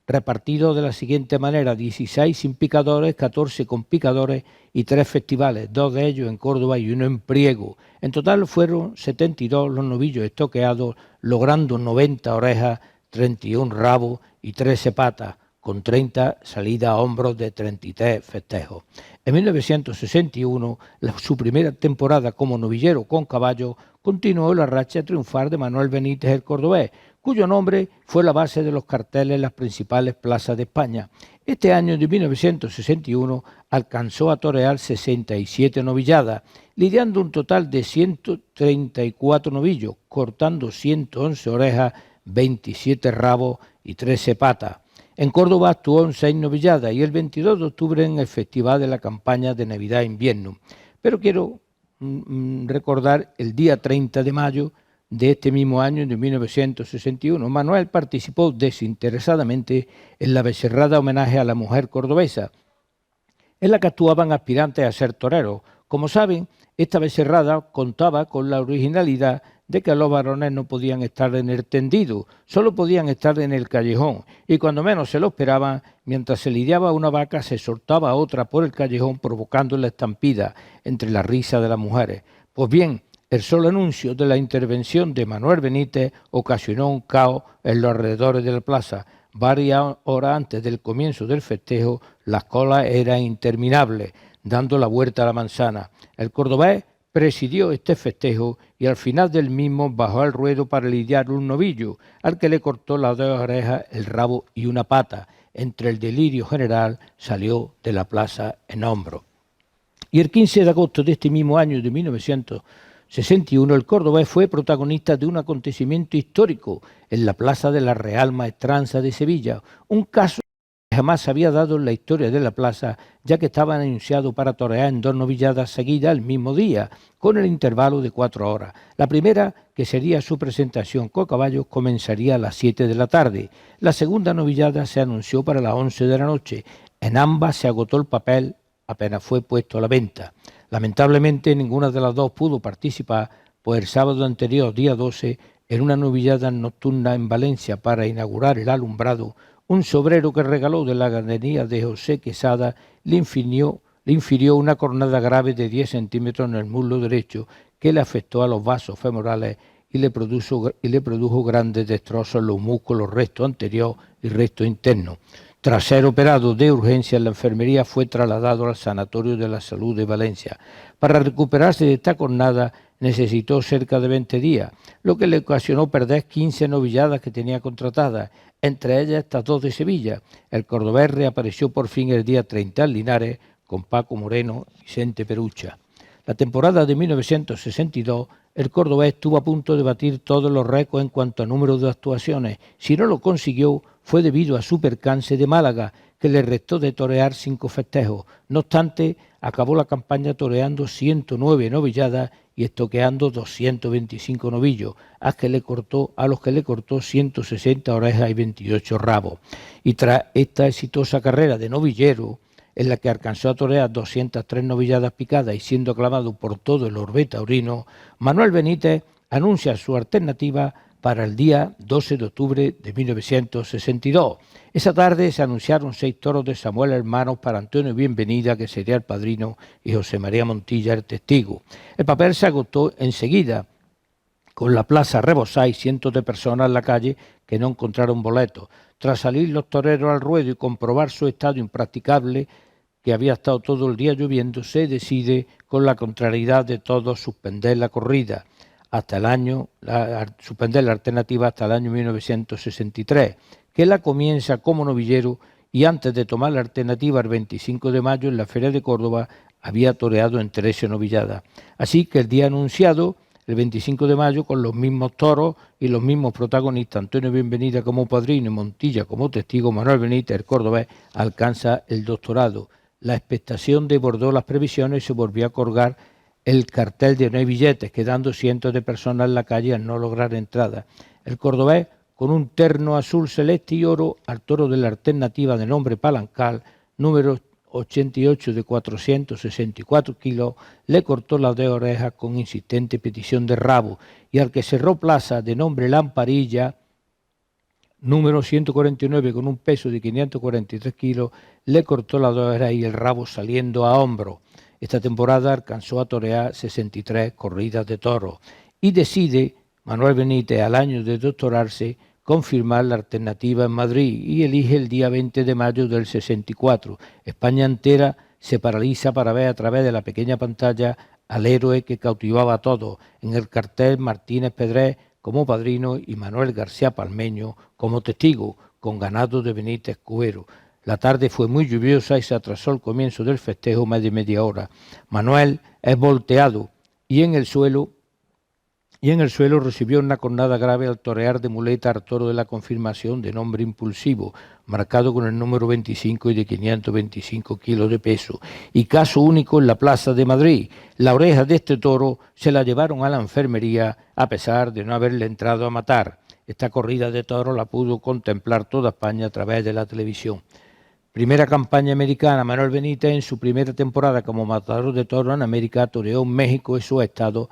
repartidos de la siguiente manera: 16 sin picadores, 14 con picadores y 3 festivales, 2 de ellos en Córdoba y 1 en Priego. En total fueron 72 los novillos estoqueados, logrando 90 orejas, 31 rabos y 13 patas, con 30 salidas a hombros de 33 festejos. En 1961, su primera temporada como novillero con caballo, continuó la racha triunfal de Manuel Benítez el cordobés, cuyo nombre fue la base de los carteles en las principales plazas de España. Este año de 1961 alcanzó a torear 67 novilladas, lidiando un total de 134 novillos, cortando 111 orejas, 27 rabos y 13 patas. En Córdoba actuó en 6 novilladas y el 22 de octubre en el Festival de la Campaña de Navidad e Invierno. Pero quiero recordar el día 30 de mayo de este mismo año, de 1961, Manuel participó desinteresadamente en la becerrada homenaje a la mujer cordobesa, en la que actuaban aspirantes a ser toreros. Como saben, esta becerrada contaba con la originalidad de que los varones no podían estar en el tendido, solo podían estar en el callejón, y cuando menos se lo esperaban, mientras se lidiaba una vaca, se soltaba otra por el callejón, provocando la estampida entre la risa de las mujeres. Pues bien, el solo anuncio de la intervención de Manuel Benítez ocasionó un caos en los alrededores de la plaza. Varias horas antes del comienzo del festejo, las colas eran interminables, dando la vuelta a la manzana. El cordobés presidió este festejo y al final del mismo bajó al ruedo para lidiar un novillo, al que le cortó las dos orejas, el rabo y una pata. Entre el delirio general salió de la plaza en hombros. Y el 15 de agosto de este mismo año de 1961, el cordobés fue protagonista de un acontecimiento histórico en la Plaza de la Real Maestranza de Sevilla, un caso que jamás se había dado en la historia de la plaza, ya que estaba anunciado para torear en 2 novilladas seguidas el mismo día, con el intervalo de 4 horas. La primera, que sería su presentación con caballos, comenzaría a las 7 de la tarde. La segunda novillada se anunció para las 11 de la noche. En ambas se agotó el papel apenas fue puesto a la venta. Lamentablemente ninguna de las dos pudo participar, pues el sábado anterior, día 12, en una novillada nocturna en Valencia para inaugurar el alumbrado, un sobrero que regaló de la ganadería de José Quesada le infirió una cornada grave de 10 centímetros en el muslo derecho que le afectó a los vasos femorales y le produjo grandes destrozos en los músculos recto anterior y recto interno. Tras ser operado de urgencia en la enfermería, fue trasladado al Sanatorio de la Salud de Valencia. Para recuperarse de esta cornada necesitó cerca de 20 días, lo que le ocasionó perder 15 novilladas que tenía contratadas, entre ellas estas 2 de Sevilla. El cordobés reapareció por fin el día 30 en Linares con Paco Moreno y Vicente Perucha. La temporada de 1962, el cordobés estuvo a punto de batir todos los récords en cuanto a número de actuaciones. Si no lo consiguió, fue debido a su percance de Málaga, que le restó de torear 5 festejos. No obstante, acabó la campaña toreando 109 novilladas y estoqueando 225 novillos, a los que le cortó 160 orejas y 28 rabos. Y tras esta exitosa carrera de novillero, en la que alcanzó a torear 203 novilladas picadas y siendo aclamado por todo el orbe taurino, Manuel Benítez anuncia su alternativa para el día 12 de octubre de 1962. Esa tarde se anunciaron 6 toros de Samuel Hermanos para Antonio Bienvenida, que sería el padrino, y José María Montilla, el testigo. El papel se agotó enseguida, con la plaza rebosada y cientos de personas en la calle que no encontraron boletos. Tras salir los toreros al ruedo y comprobar su estado impracticable, que había estado todo el día lloviendo, se decide, con la contrariedad de todos, suspender la corrida suspender la alternativa hasta el año 1963, que la comienza como novillero y antes de tomar la alternativa el 25 de mayo en la Feria de Córdoba había toreado en 13 novilladas. Así que el día anunciado, el 25 de mayo, con los mismos toros y los mismos protagonistas, Antonio Bienvenida como padrino y Montilla como testigo, Manuel Benítez, el cordobés, alcanza el doctorado. La expectación desbordó las previsiones y se volvió a colgar el cartel de no hay billetes, quedando cientos de personas en la calle al no lograr entrada. El cordobés, con un terno azul celeste y oro, al toro de la alternativa de nombre Palancal, número 88 de 464 kilos, le cortó las 2 orejas con insistente petición de rabo, y al que cerró plaza de nombre Lamparilla, número 149 con un peso de 543 kilos, le cortó las 2 orejas y el rabo saliendo a hombro. Esta temporada alcanzó a torear 63 corridas de toros y decide Manuel Benítez, al año de doctorarse, confirmar la alternativa en Madrid y elige el día 20 de mayo del 64. España entera se paraliza para ver a través de la pequeña pantalla al héroe que cautivaba a todos. En el cartel, Martínez Pedrés como padrino y Manuel García Palmeño como testigo, con ganado de Benítez Cuero. La tarde fue muy lluviosa y se atrasó el comienzo del festejo más de media hora. Manuel es volteado y en el suelo y en el suelo recibió una cornada grave al torear de muleta al toro de la confirmación de nombre impulsivo, marcado con el número 25 y de 525 kilos de peso, y caso único en la Plaza de Madrid. La oreja de este toro se la llevaron a la enfermería a pesar de no haberle entrado a matar. Esta corrida de toros la pudo contemplar toda España a través de la televisión. Primera campaña americana. Manuel Benítez, en su primera temporada como matador de toros en América, toreó en México y sus estados,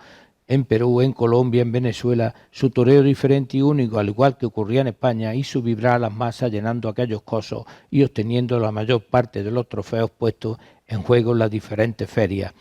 en Perú, en Colombia, en Venezuela. Su toreo diferente y único, al igual que ocurría en España, hizo vibrar a las masas llenando aquellos cosos y obteniendo la mayor parte de los trofeos puestos en juego en las diferentes ferias.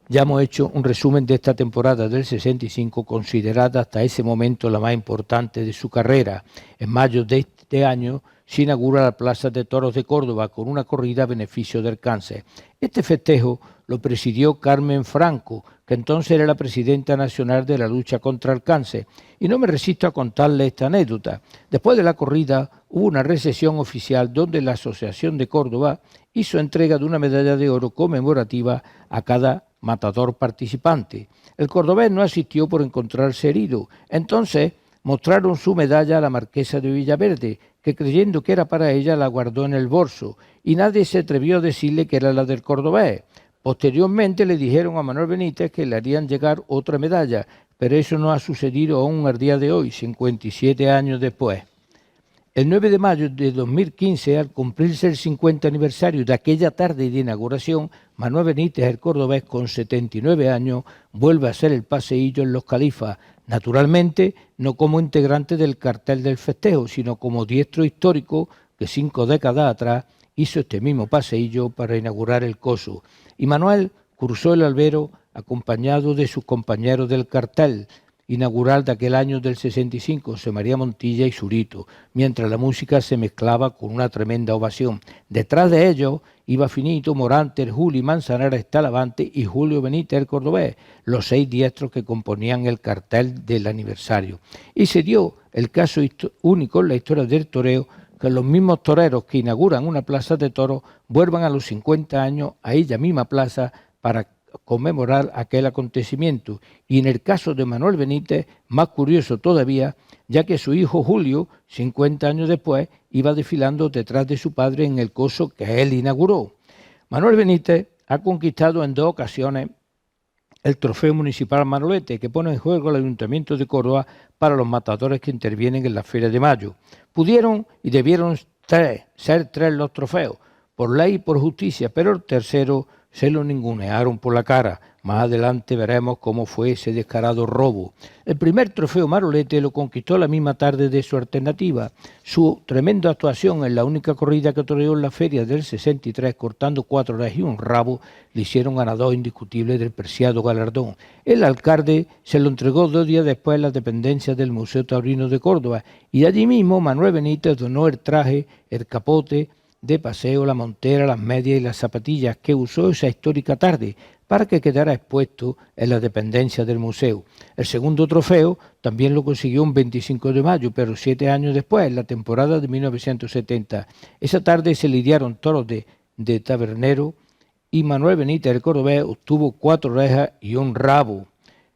Ya hemos hecho un resumen de esta temporada del 65, considerada hasta ese momento la más importante de su carrera. En mayo de este año se inaugura la Plaza de Toros de Córdoba con una corrida a beneficio del cáncer. Este festejo lo presidió Carmen Franco, que entonces era la presidenta nacional de la lucha contra el cáncer. Y no me resisto a contarle esta anécdota. Después de la corrida hubo una recepción oficial donde la Asociación de Córdoba hizo entrega de una medalla de oro conmemorativa a cada matador participante. El cordobés no asistió por encontrarse herido. Entonces mostraron su medalla a la marquesa de Villaverde, que creyendo que era para ella la guardó en el bolso, y nadie se atrevió a decirle que era la del cordobés. Posteriormente le dijeron a Manuel Benítez que le harían llegar otra medalla, pero eso no ha sucedido aún al día de hoy, 57 años después. El 9 de mayo de 2015, al cumplirse el 50 aniversario de aquella tarde de inauguración, Manuel Benítez, el cordobés, con 79 años, vuelve a hacer el paseillo en Los Califas, naturalmente no como integrante del cartel del festejo, sino como diestro histórico que 5 décadas atrás hizo este mismo paseillo para inaugurar el coso. Y Manuel cruzó el albero acompañado de sus compañeros del cartel inaugural de aquel año del 65, José María Montilla y Zurito, mientras la música se mezclaba con una tremenda ovación. Detrás de ellos iba Finito, Morante, Julio Manzanares, Talavante y Julio Benítez, el cordobés, los 6 diestros que componían el cartel del aniversario. Y se dio el caso único en la historia del toreo, que los mismos toreros que inauguran una plaza de toros vuelvan a los 50 años a ella misma plaza para conmemorar aquel acontecimiento. Y en el caso de Manuel Benítez, más curioso todavía, ya que su hijo Julio, 50 años después, iba desfilando detrás de su padre en el coso que él inauguró. Manuel Benítez ha conquistado en 2 ocasiones el trofeo municipal Manolete, que pone en juego el Ayuntamiento de Córdoba para los matadores que intervienen en la Feria de Mayo. Pudieron y debieron ser 3 los trofeos, por ley y por justicia, pero el tercero se lo ningunearon por la cara. Más adelante veremos cómo fue ese descarado robo. El primer trofeo Manolete lo conquistó la misma tarde de su alternativa. Su tremenda actuación en la única corrida que toreó en la feria del 63, cortando 4 orejas y un rabo, le hicieron ganador indiscutible del preciado galardón. El alcalde se lo entregó 2 días después en las dependencias del Museo Taurino de Córdoba, y allí mismo Manuel Benítez donó el traje, el capote de paseo, la montera, las medias y las zapatillas que usó esa histórica tarde para que quedara expuesto en las dependencias del museo. El segundo trofeo también lo consiguió un 25 de mayo, pero 7 años después, en la temporada de 1970. Esa tarde se lidiaron toros de tabernero y Manuel Benítez, el cordobés, obtuvo 4 orejas y un rabo.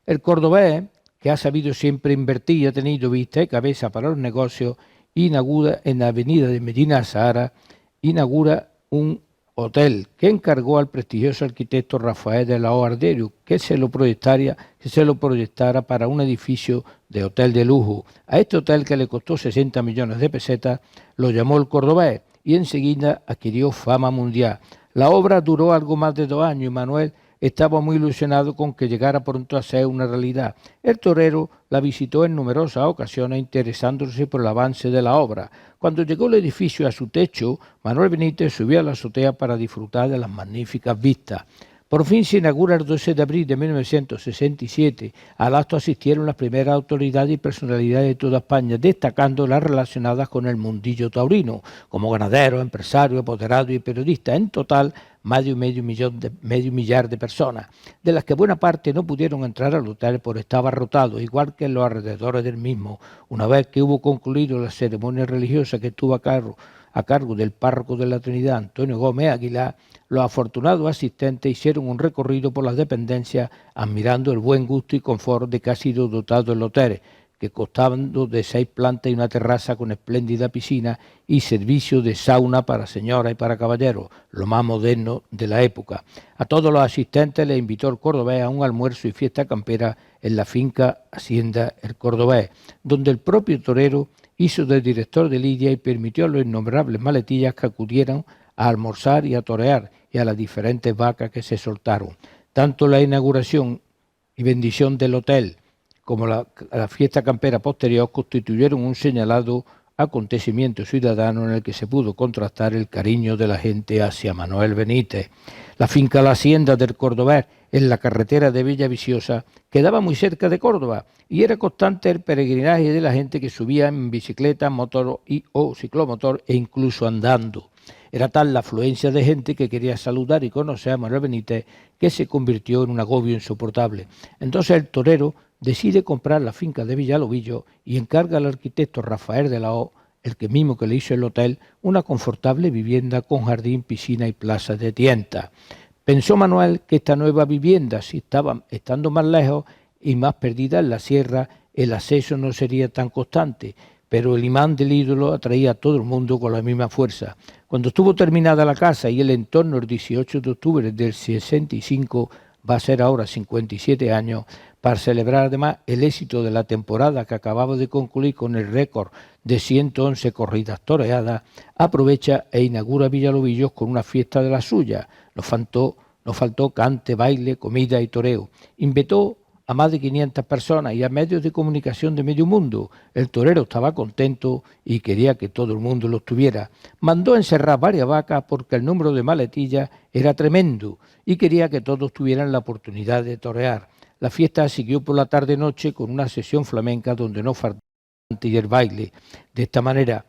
El cordobés, que ha sabido siempre invertir y ha tenido vista y cabeza para los negocios, inaugura en la avenida de Medina Sahara, inaugura un hotel que encargó al prestigioso arquitecto Rafael de la O. Arderio que se lo proyectara para un edificio de hotel de lujo. A este hotel, que le costó 60 millones de pesetas, lo llamó el cordobés y enseguida adquirió fama mundial. La obra duró algo más de 2 años y Manuel estaba muy ilusionado con que llegara pronto a ser una realidad. El torero la visitó en numerosas ocasiones interesándose por el avance de la obra. Cuando llegó el edificio a su techo, Manuel Benítez subió a la azotea para disfrutar de las magníficas vistas. Por fin se inaugura el 12 de abril de 1967. Al acto asistieron las primeras autoridades y personalidades de toda España, destacando las relacionadas con el mundillo taurino, como ganaderos, empresarios, apoderados y periodistas. En total, más de medio millar de personas, de las que buena parte no pudieron entrar al hotel por estar abarrotados, igual que en los alrededores del mismo. Una vez que hubo concluido la ceremonia religiosa que tuvo a a cargo del párroco de la Trinidad, Antonio Gómez Aguilar, los afortunados asistentes hicieron un recorrido por las dependencias admirando el buen gusto y confort de que ha sido dotado el hotel, que constaban de 6 plantas y una terraza con espléndida piscina y servicio de sauna para señoras y para caballeros, lo más moderno de la época. A todos los asistentes les invitó el cordobés a un almuerzo y fiesta campera en la finca Hacienda El Cordobés, donde el propio torero hizo de director de lidia y permitió a los innumerables maletillas que acudieran a almorzar y a torear y a las diferentes vacas que se soltaron. Tanto la inauguración y bendición del hotel como la fiesta campera posterior constituyeron un señalado acontecimiento ciudadano en el que se pudo contrastar el cariño de la gente hacia Manuel Benítez. La finca La Hacienda del Cordobés, en la carretera de Villaviciosa, quedaba muy cerca de Córdoba y era constante el peregrinaje de la gente que subía en bicicleta, motor o ciclomotor e incluso andando. Era tal la afluencia de gente que quería saludar y conocer a Manuel Benítez que se convirtió en un agobio insoportable. Entonces el torero decide comprar la finca de Villalobillo y encarga al arquitecto Rafael de la O, el que mismo que le hizo el hotel, una confortable vivienda con jardín, piscina y plaza de tientas. Pensó Manuel que esta nueva vivienda, si estaba estando más lejos y más perdida en la sierra, el acceso no sería tan constante, pero el imán del ídolo atraía a todo el mundo con la misma fuerza. Cuando estuvo terminada la casa y el entorno el 18 de octubre del 65, va a ser ahora 57 años, para celebrar además el éxito de la temporada que acababa de concluir con el récord de 111 corridas toreadas, aprovecha e inaugura Villalobillos con una fiesta de la suya. Nos faltó cante, baile, comida y toreo. Invitó a más de 500 personas y a medios de comunicación de medio mundo. El torero estaba contento y quería que todo el mundo lo estuviera. Mandó encerrar varias vacas porque el número de maletillas era tremendo y quería que todos tuvieran la oportunidad de torear. La fiesta siguió por la tarde-noche con una sesión flamenca donde no faltó el baile. De esta manera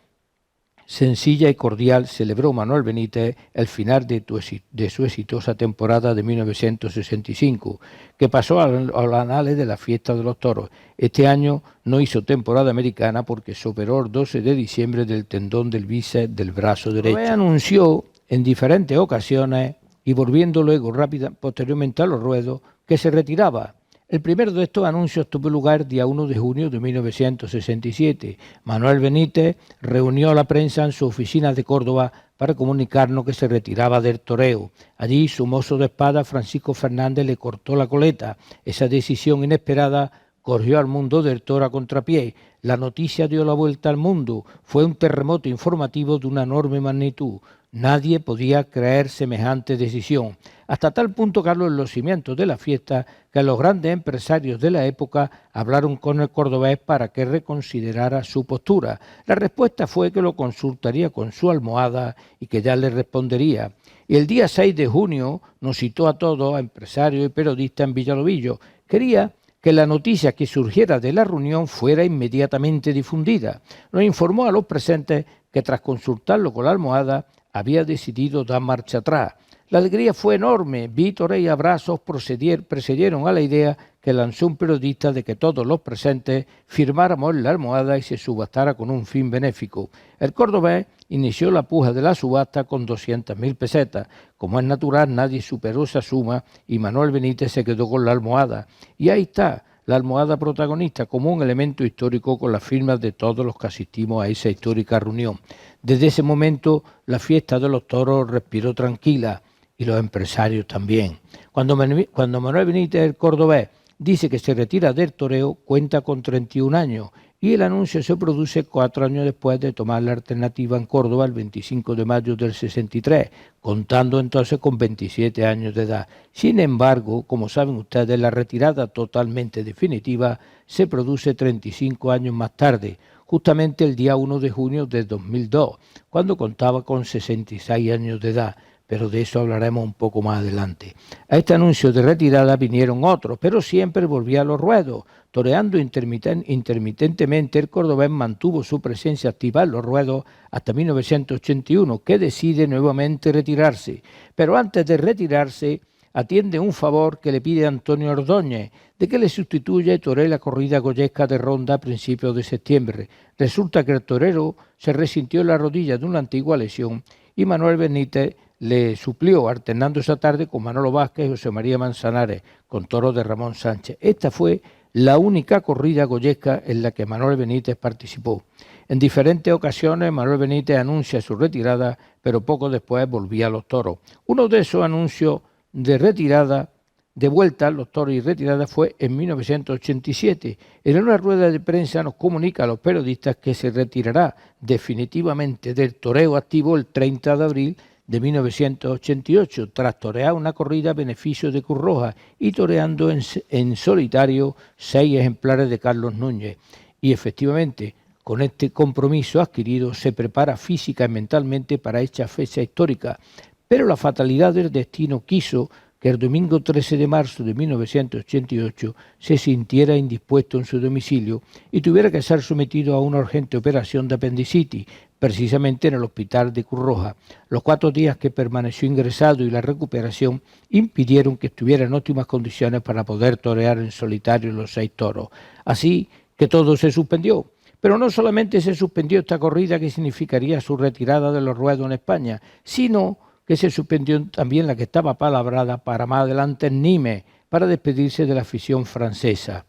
sencilla y cordial celebró Manuel Benítez el final de su exitosa temporada de 1965, que pasó a los anales de la fiesta de los toros. Este año no hizo temporada americana porque se operó el 12 de diciembre del tendón del bíceps del brazo derecho. Anunció en diferentes ocasiones y volviendo luego posteriormente a los ruedos que se retiraba. El primero de estos anuncios tuvo lugar el día 1 de junio de 1967. Manuel Benítez reunió a la prensa en su oficina de Córdoba para comunicarnos que se retiraba del toreo. Allí su mozo de espada, Francisco Fernández, le cortó la coleta. Esa decisión inesperada corrió al mundo del toro a contrapié. La noticia dio la vuelta al mundo. Fue un terremoto informativo de una enorme magnitud. Nadie podía creer semejante decisión. Hasta tal punto, Carlos, en los cimientos de la fiesta, que los grandes empresarios de la época hablaron con el cordobés para que reconsiderara su postura. La respuesta fue que lo consultaría con su almohada y que ya le respondería. Y el día 6 de junio nos citó a todos, a empresarios y periodistas en Villalobillo. Quería que la noticia que surgiera de la reunión fuera inmediatamente difundida. Nos informó a los presentes que tras consultarlo con la almohada había decidido dar marcha atrás. La alegría fue enorme. Vítores y abrazos precedieron a la idea que lanzó un periodista de que todos los presentes firmáramos en la almohada y se subastara con un fin benéfico. El cordobés inició la puja de la subasta con 200.000 pesetas. Como es natural, nadie superó esa suma y Manuel Benítez se quedó con la almohada. Y ahí está, la almohada protagonista como un elemento histórico con las firmas de todos los que asistimos a esa histórica reunión. Desde ese momento, la fiesta de los toros respiró tranquila y los empresarios también. Cuando Manuel Benítez, el cordobés, dice que se retira del toreo, cuenta con 31 años y el anuncio se produce 4 años después de tomar la alternativa en Córdoba el 25 de mayo del 63, contando entonces con 27 años de edad. Sin embargo, como saben ustedes, la retirada totalmente definitiva se produce 35 años más tarde, justamente el día 1 de junio de 2002, cuando contaba con 66 años de edad. Pero de eso hablaremos un poco más adelante. A este anuncio de retirada vinieron otros, pero siempre volvía a los ruedos. Toreando intermitentemente, el cordobés mantuvo su presencia activa en los ruedos hasta 1981, que decide nuevamente retirarse. Pero antes de retirarse, atiende un favor que le pide Antonio Ordóñez, de que le sustituya y toree la corrida goyesca de Ronda a principios de septiembre. Resulta que el torero se resintió la rodilla de una antigua lesión y Manuel Benítez le suplió, alternando esa tarde con Manolo Vázquez y José María Manzanares, con toros de Ramón Sánchez. Esta fue la única corrida goyesca en la que Manuel Benítez participó. En diferentes ocasiones Manuel Benítez anuncia su retirada, pero poco después volvía a los toros. Uno de esos anuncios de retirada, de vuelta a los toros y retirada, fue en 1987. En una rueda de prensa nos comunica a los periodistas que se retirará definitivamente del toreo activo el 30 de abril de 1988, tras torear una corrida a beneficio de Cruz Roja y toreando en solitario 6 ejemplares de Carlos Núñez. Y efectivamente, con este compromiso adquirido, se prepara física y mentalmente para esta fecha histórica. Pero la fatalidad del destino quiso que el domingo 13 de marzo de 1988 se sintiera indispuesto en su domicilio y tuviera que ser sometido a una urgente operación de apendicitis, precisamente en el hospital de Cruz Roja. Los 4 días que permaneció ingresado y la recuperación impidieron que estuviera en óptimas condiciones para poder torear en solitario los 6 toros. Así que todo se suspendió. Pero no solamente se suspendió esta corrida que significaría su retirada de los ruedos en España, sino que se suspendió también la que estaba palabrada para más adelante en Nimes, para despedirse de la afición francesa.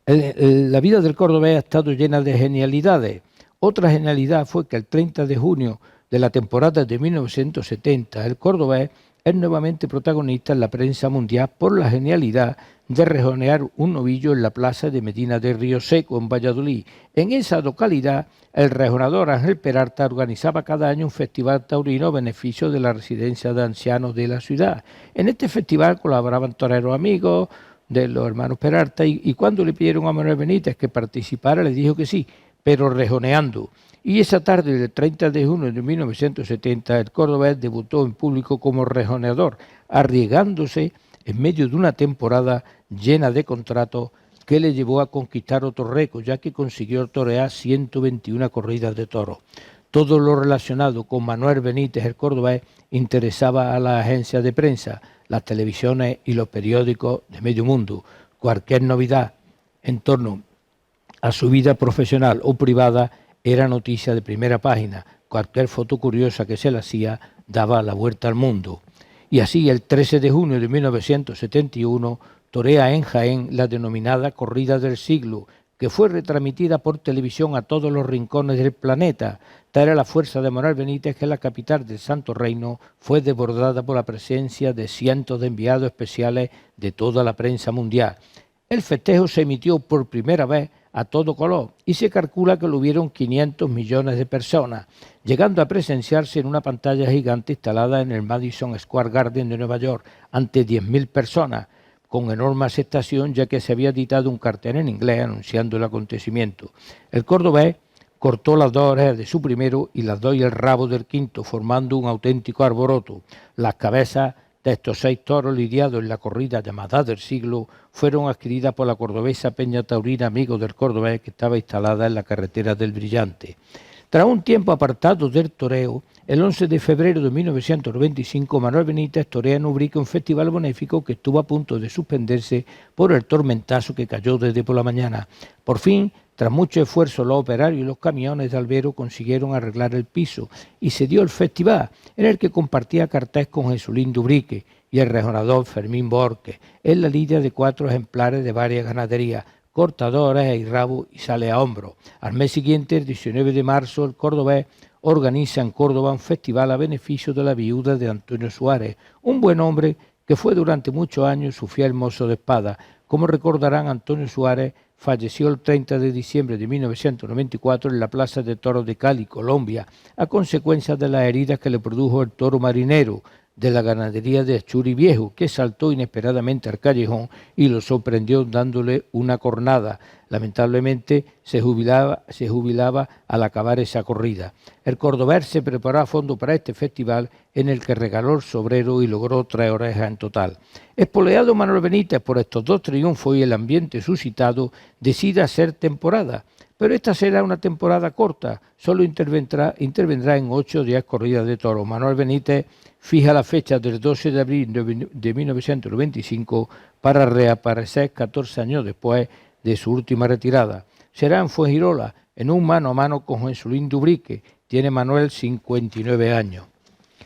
La vida del cordobés ha estado llena de genialidades. Otra genialidad fue que el 30 de junio de la temporada de 1970, el cordobés es nuevamente protagonista en la prensa mundial por la genialidad de rejonear un novillo en la plaza de Medina de Río Seco, en Valladolid. En esa localidad, el rejonador Ángel Peralta organizaba cada año un festival taurino a beneficio de la residencia de ancianos de la ciudad. En este festival colaboraban toreros amigos de los hermanos Peralta y cuando le pidieron a Manuel Benítez que participara, le dijo que sí, pero rejoneando. Y esa tarde del 30 de junio de 1970, el cordobés debutó en público como rejoneador, arriesgándose en medio de una temporada llena de contratos que le llevó a conquistar otro récord, ya que consiguió torear 121 corridas de toros. Todo lo relacionado con Manuel Benítez, el cordobés, interesaba a las agencias de prensa, las televisiones y los periódicos de medio mundo. Cualquier novedad en torno a su vida profesional o privada era noticia de primera página. Cualquier foto curiosa que se le hacía daba la vuelta al mundo. Y así, el 13 de junio de 1971, torea en Jaén la denominada Corrida del Siglo, que fue retransmitida por televisión a todos los rincones del planeta. Tal era la fuerza de Manuel Benítez que la capital del Santo Reino fue desbordada por la presencia de cientos de enviados especiales de toda la prensa mundial. El festejo se emitió por primera vez a todo color y se calcula que lo hubieron 500 millones de personas, llegando a presenciarse en una pantalla gigante instalada en el Madison Square Garden de Nueva York ante 10.000 personas, con enorme aceptación ya que se había editado un cartel en inglés anunciando el acontecimiento. El cordobés cortó las 2 orejas de su primero y las 2 y el rabo del quinto, formando un auténtico alboroto. Las cabezas de estos 6 toros lidiados en la corrida llamada del siglo fueron adquiridas por la cordobesa Peña Taurina Amigos del Cordobés, que estaba instalada en la carretera del Brillante. Tras un tiempo apartado del toreo, el 11 de febrero de 1995, Manuel Benítez torea en Ubrique un festival benéfico que estuvo a punto de suspenderse por el tormentazo que cayó desde por la mañana. Por fin, tras mucho esfuerzo, los operarios y los camiones de Albero consiguieron arreglar el piso y se dio el festival, en el que compartía cartel con Jesulín de Ubrique y el rejonador Fermín Borges, en la lidia de 4 ejemplares de varias ganaderías, cortadores y rabo y sale a hombro. Al mes siguiente, el 19 de marzo, el cordobés organiza en Córdoba un festival a beneficio de la viuda de Antonio Suárez, un buen hombre que fue durante muchos años su fiel mozo de espada. Como recordarán, Antonio Suárez falleció el 30 de diciembre de 1994 en la Plaza de Toros de Cali, Colombia, a consecuencia de las heridas que le produjo el toro marinero de la ganadería de Achuri Viejo, que saltó inesperadamente al callejón y lo sorprendió dándole una cornada. Lamentablemente se jubilaba al acabar esa corrida. El cordobés se preparó a fondo para este festival, en el que regaló el sobrero y logró 3 orejas en total. Espoleado Manuel Benítez por estos 2 triunfos y el ambiente suscitado, decide hacer temporada, Pero esta será una temporada corta, solo intervendrá en 8 o 10 corridas de toros. Manuel Benítez fija la fecha del 12 de abril de 1995 para reaparecer 14 años después de su última retirada. Será en Fuengirola, en un mano a mano con Jesulín Dubrique. Tiene Manuel 59 años.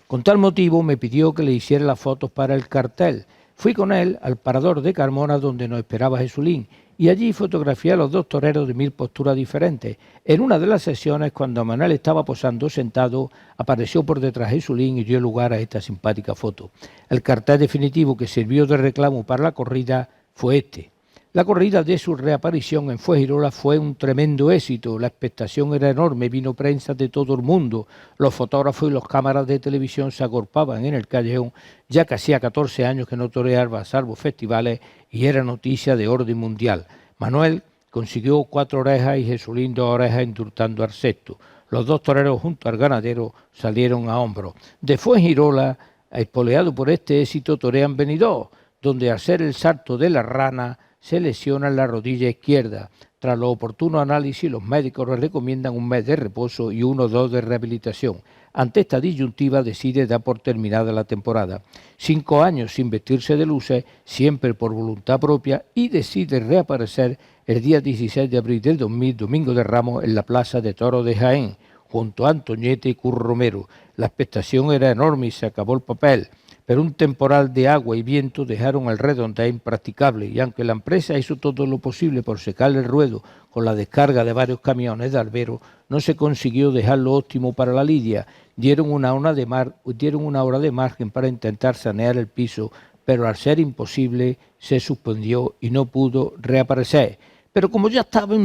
Con tal motivo me pidió que le hiciera las fotos para el cartel. Fui con él al parador de Carmona donde nos esperaba Jesulín y allí fotografié a los dos toreros de 1000 posturas diferentes. En una de las sesiones, cuando Manuel estaba posando sentado, apareció por detrás Jesulín y dio lugar a esta simpática foto. El cartel definitivo que sirvió de reclamo para la corrida fue este. La corrida de su reaparición en Fuengirola fue un tremendo éxito, la expectación era enorme, vino prensa de todo el mundo, los fotógrafos y las cámaras de televisión se agolpaban en el callejón, ya que hacía 14 años que no toreaba salvo festivales y era noticia de orden mundial. Manuel consiguió 4 orejas y Jesulín 2 orejas indultando al sexto. Los dos toreros junto al ganadero salieron a hombros. De Fuengirola, espoleado por este éxito, torean Benidorm, donde al ser el salto de la rana se lesiona en la rodilla izquierda. Tras los oportunos análisis, los médicos le recomiendan un mes de reposo y 1 o 2 de rehabilitación. Ante esta disyuntiva decide dar por terminada la temporada. 5 años sin vestirse de luces, siempre por voluntad propia, y decide reaparecer el día 16 de abril del 2000, Domingo de Ramos, en la Plaza de Toros de Jaén, junto a Antoñete y Curro Romero. La expectación era enorme y se acabó el papel, pero un temporal de agua y viento dejaron el redondel impracticable y aunque la empresa hizo todo lo posible por secar el ruedo con la descarga de varios camiones de albero, no se consiguió dejarlo óptimo para la lidia. Dieron una hora de margen para intentar sanear el piso, pero al ser imposible se suspendió y no pudo reaparecer. Pero como ya estaba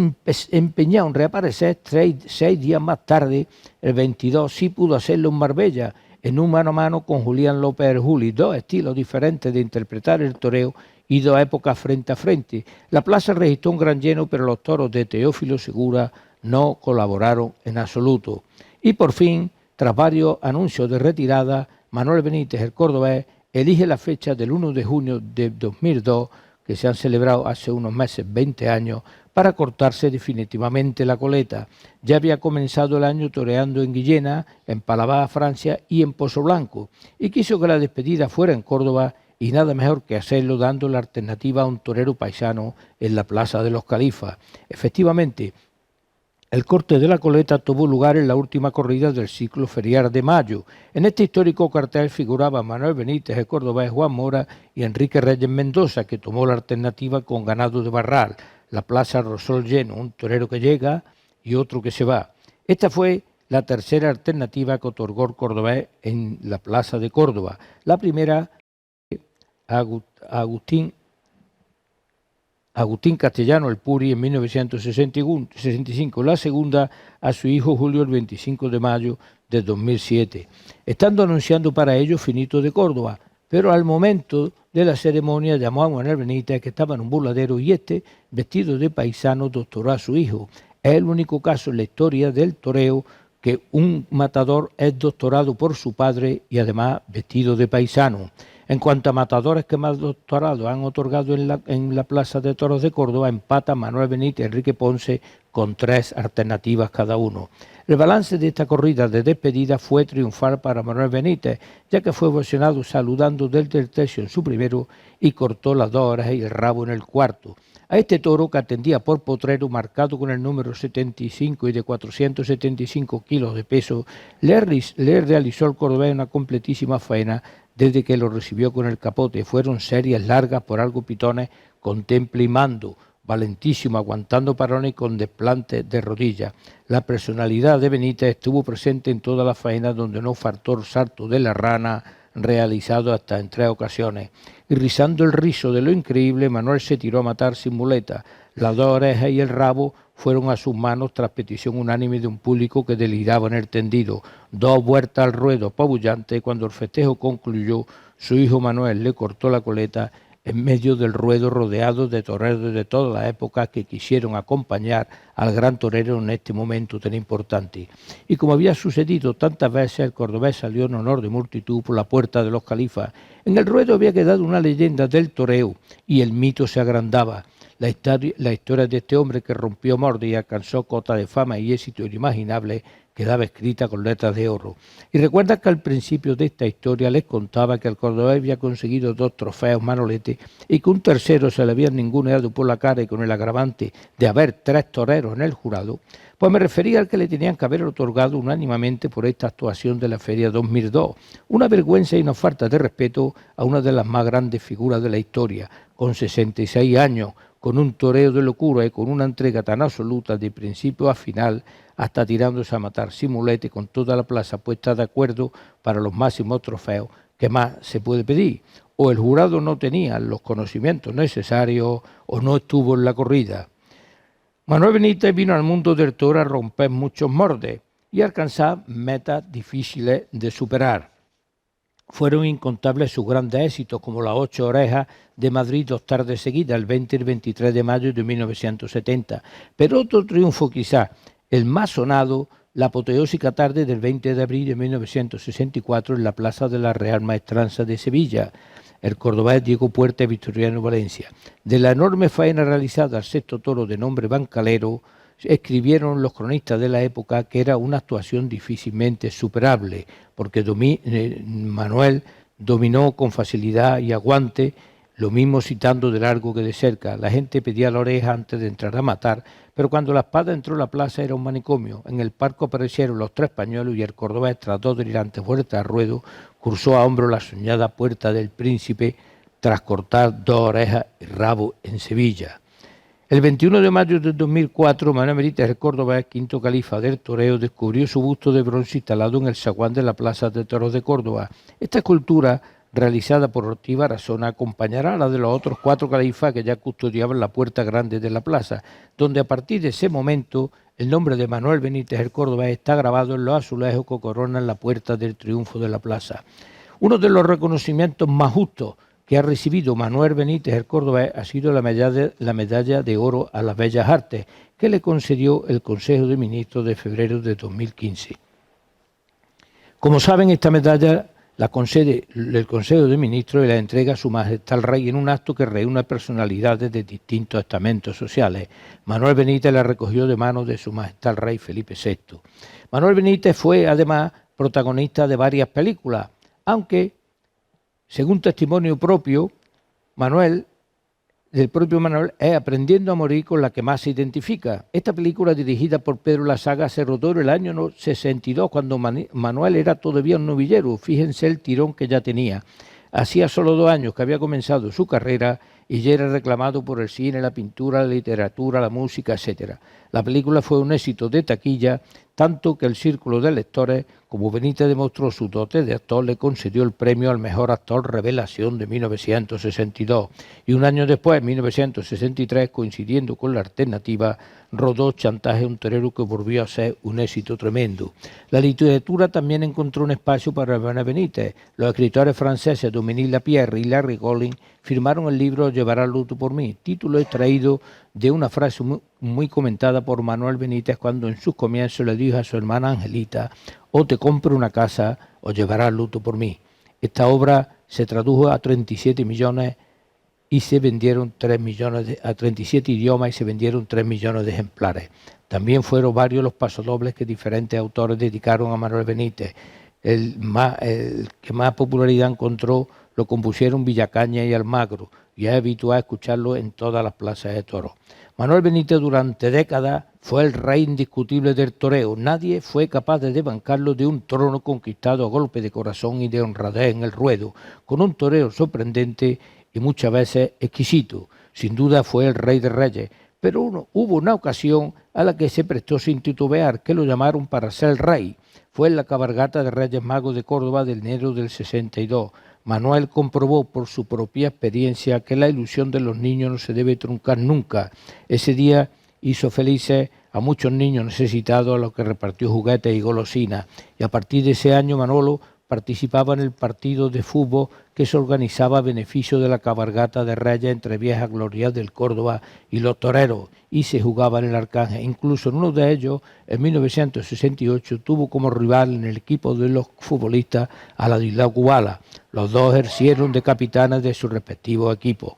empeñado en reaparecer, 6 días más tarde, el 22, sí pudo hacerlo en Marbella, en un mano a mano con Julián López el Juli, 2 estilos diferentes de interpretar el toreo y 2 épocas frente a frente. La plaza registró un gran lleno, pero los toros de Teófilo Segura no colaboraron en absoluto. Y por fin, tras varios anuncios de retirada, Manuel Benítez, el cordobés, elige la fecha del 1 de junio de 2002, que se han celebrado hace unos meses, 20 años, para cortarse definitivamente la coleta. Ya había comenzado el año toreando en Guillena, en Palavas, Francia y en Pozo Blanco, y quiso que la despedida fuera en Córdoba y nada mejor que hacerlo dando la alternativa a un torero paisano en la Plaza de los Califas. Efectivamente, el corte de la coleta tuvo lugar en la última corrida del ciclo ferial de mayo. En este histórico cartel figuraban Manuel Benítez, el cordobés, Juan Mora y Enrique Reyes Mendoza, que tomó la alternativa con ganado de Barral. La plaza Rosol lleno, un torero que llega y otro que se va. Esta fue la tercera alternativa que otorgó el cordobés en la Plaza de Córdoba. La primera, Agustín Castellano, el Puri, en 1965. La segunda, a su hijo Julio, el 25 de mayo de 2007. Estando anunciando para ello Finito de Córdoba, pero al momento de la ceremonia llamó a Manuel Benítez, que estaba en un burladero, y este, vestido de paisano, doctoró a su hijo. Es el único caso en la historia del toreo que un matador es doctorado por su padre y además vestido de paisano. En cuanto a matadores que más doctorados han otorgado en la Plaza de Toros de Córdoba, empatan Manuel Benítez y Enrique Ponce con 3 alternativas cada uno. El balance de esta corrida de despedida fue triunfal para Manuel Benítez, ya que fue ovacionado saludando desde el tercio en su primero y cortó las 2 orejas y el rabo en el cuarto. A este toro, que atendía por potrero marcado con el número 75 y de 475 kilos de peso, le realizó el cordobés una completísima faena desde que lo recibió con el capote. Fueron series largas por algo pitones con temple y mando, valentísimo, aguantando parones con desplantes de rodillas. La personalidad de Benítez estuvo presente en todas las faenas donde no faltó el salto de la rana, realizado hasta en 3 ocasiones. Y rizando el rizo de lo increíble, Manuel se tiró a matar sin muleta. Las 2 orejas y el rabo fueron a sus manos tras petición unánime de un público que deliraba en el tendido. 2 vueltas al ruedo apabullante. Cuando el festejo concluyó, su hijo Manuel le cortó la coleta en medio del ruedo, rodeado de toreros de todas las épocas que quisieron acompañar al gran torero en este momento tan importante. Y como había sucedido tantas veces, el cordobés salió en honor de multitud por la puerta de los Califas. En el ruedo había quedado una leyenda del toreo y el mito se agrandaba. La historia de este hombre que rompió moldes y alcanzó cotas de fama y éxito inimaginables quedaba escrita con letras de oro. Y recuerda que al principio de esta historia les contaba que el cordobés había conseguido 2 trofeos Manolete y que un tercero se le había ninguneado por la cara y con el agravante de haber 3 toreros en el jurado. Pues me refería al que le tenían que haber otorgado unánimamente por esta actuación de la Feria 2002. Una vergüenza y una falta de respeto a una de las más grandes figuras de la historia, con 66 años, con un toreo de locura y con una entrega tan absoluta de principio a final, hasta tirándose a matar sin mulete, con toda la plaza puesta de acuerdo para los máximos trofeos que más se puede pedir. O el jurado no tenía los conocimientos necesarios o no estuvo en la corrida. Manuel Benítez vino al mundo del toro a romper muchos moldes y a alcanzar metas difíciles de superar. Fueron incontables sus grandes éxitos, como las 8 orejas de Madrid 2 tardes seguidas, el 20 y el 23 de mayo de 1970. Pero otro triunfo, quizás el más sonado, la apoteósica tarde del 20 de abril de 1964 en la Plaza de la Real Maestranza de Sevilla. El cordobés Diego Puerta y Victoriano Valencia. De la enorme faena realizada al 6º toro de nombre Bancalero, escribieron los cronistas de la época que era una actuación difícilmente superable, porque Manuel dominó con facilidad y aguante, lo mismo citando de largo que de cerca. La gente pedía la oreja antes de entrar a matar, pero cuando la espada entró a la plaza era un manicomio. En el palco aparecieron los 3 pañuelos y el cordobés, tras 2 delirantes vueltas a ruedo, cruzó a hombro la soñada Puerta del Príncipe tras cortar 2 orejas y rabo en Sevilla. El 21 de mayo de 2004, Manuel Benítez, el cordobés, quinto califa del toreo, descubrió su busto de bronce instalado en el zaguán de la Plaza de Toros de Córdoba. Esta escultura, realizada por Ortiz Barazona, acompañará a la de los otros 4 califas que ya custodiaban la puerta grande de la plaza, donde a partir de ese momento el nombre de Manuel Benítez, el cordobés, está grabado en los azulejos que coronan la puerta del triunfo de la plaza. Uno de los reconocimientos más justos que ha recibido Manuel Benítez, el cordobés, ha sido la medalla de oro a las Bellas Artes, que le concedió el Consejo de Ministros de febrero de 2015. Como saben, esta medalla la concede el Consejo de Ministros y la entrega a Su Majestad el Rey en un acto que reúne personalidades de distintos estamentos sociales. Manuel Benítez la recogió de manos de Su Majestad el Rey Felipe VI. Manuel Benítez fue, además, protagonista de varias películas, aunque, según testimonio propio, del propio Manuel, es Aprendiendo a morir con la que más se identifica. Esta película, dirigida por Pedro Lasaga, se rodó en el año 62, cuando Manuel era todavía un novillero. Fíjense el tirón que ya tenía. Hacía solo 2 años que había comenzado su carrera y ya era reclamado por el cine, la pintura, la literatura, la música, etc. La película fue un éxito de taquilla, tanto que el Círculo de Lectores, como Benítez demostró su dote de actor, le concedió el premio al mejor actor revelación de 1962. Y un año después, en 1963, coincidiendo con la alternativa, rodó Chantaje a un torero, que volvió a ser un éxito tremendo. La literatura también encontró un espacio para Manuel Benítez. Los escritores franceses Dominique Lapierre y Larry Collins firmaron el libro Llevará el luto por mí, título extraído de una frase muy comentada por Manuel Benítez cuando en sus comienzos le dijo a su hermana Angelita: o te compro una casa o llevarás el luto por mí. Esta obra se tradujo a 37 millones y se vendieron 3 millones a 37 idiomas y se vendieron 3 millones de ejemplares. También fueron varios los pasodobles que diferentes autores dedicaron a Manuel Benítez. El que más popularidad encontró lo compusieron Villacaña y Almagro, y es habitual escucharlo en todas las plazas de toros. Manuel Benítez durante décadas fue el rey indiscutible del toreo. Nadie fue capaz de desbancarlo de un trono conquistado a golpe de corazón y de honradez en el ruedo, con un toreo sorprendente y muchas veces exquisito. Sin duda fue el rey de reyes, pero hubo una ocasión a la que se prestó sin titubear, que lo llamaron para ser rey. Fue en la cabalgata de Reyes Magos de Córdoba de enero del 62. Manuel comprobó por su propia experiencia que la ilusión de los niños no se debe truncar nunca. Ese día hizo felices a muchos niños necesitados, a los que repartió juguetes y golosinas. Y a partir de ese año Manolo participaba en el partido de fútbol que se organizaba a beneficio de la cabalgata de Reyes entre viejas glorias del Córdoba y los toreros, y se jugaba en el Arcángel. Incluso en uno de ellos, en 1968, tuvo como rival en el equipo de los futbolistas a Ladislao Kubala. Los dos ejercieron de capitanes de sus respectivos equipos.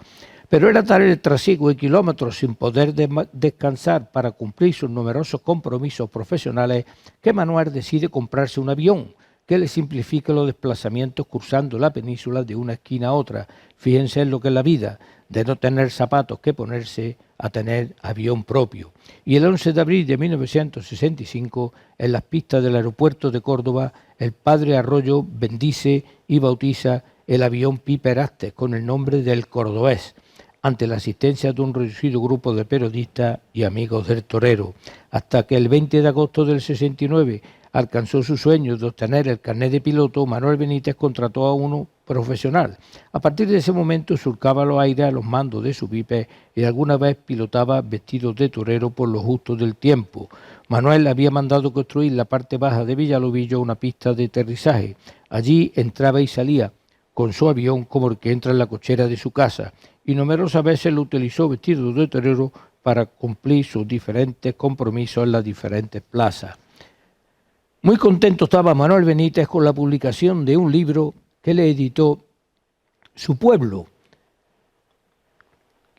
Pero era tal el trasiego de kilómetros sin poder descansar para cumplir sus numerosos compromisos profesionales que Manuel decide comprarse un avión que le simplifique los desplazamientos cruzando la península de una esquina a otra. Fíjense en lo que es la vida, de no tener zapatos que ponerse a tener avión propio. Y el 11 de abril de 1965, en las pistas del aeropuerto de Córdoba, el padre Arroyo bendice y bautiza el avión Piper Aztec con el nombre del Cordobés, ante la asistencia de un reducido grupo de periodistas y amigos del torero, hasta que el 20 de agosto del 69 alcanzó su sueño de obtener el carnet de piloto. Manuel Benítez contrató a uno profesional. A partir de ese momento surcaba los aires a los mandos de su Piper y alguna vez pilotaba vestido de torero por lo justo del tiempo. Manuel había mandado construir la parte baja de Villalobillo una pista de aterrizaje. Allí entraba y salía con su avión como el que entra en la cochera de su casa, y numerosas veces lo utilizó vestido de torero para cumplir sus diferentes compromisos en las diferentes plazas. Muy contento estaba Manuel Benítez con la publicación de un libro que le editó Su Pueblo,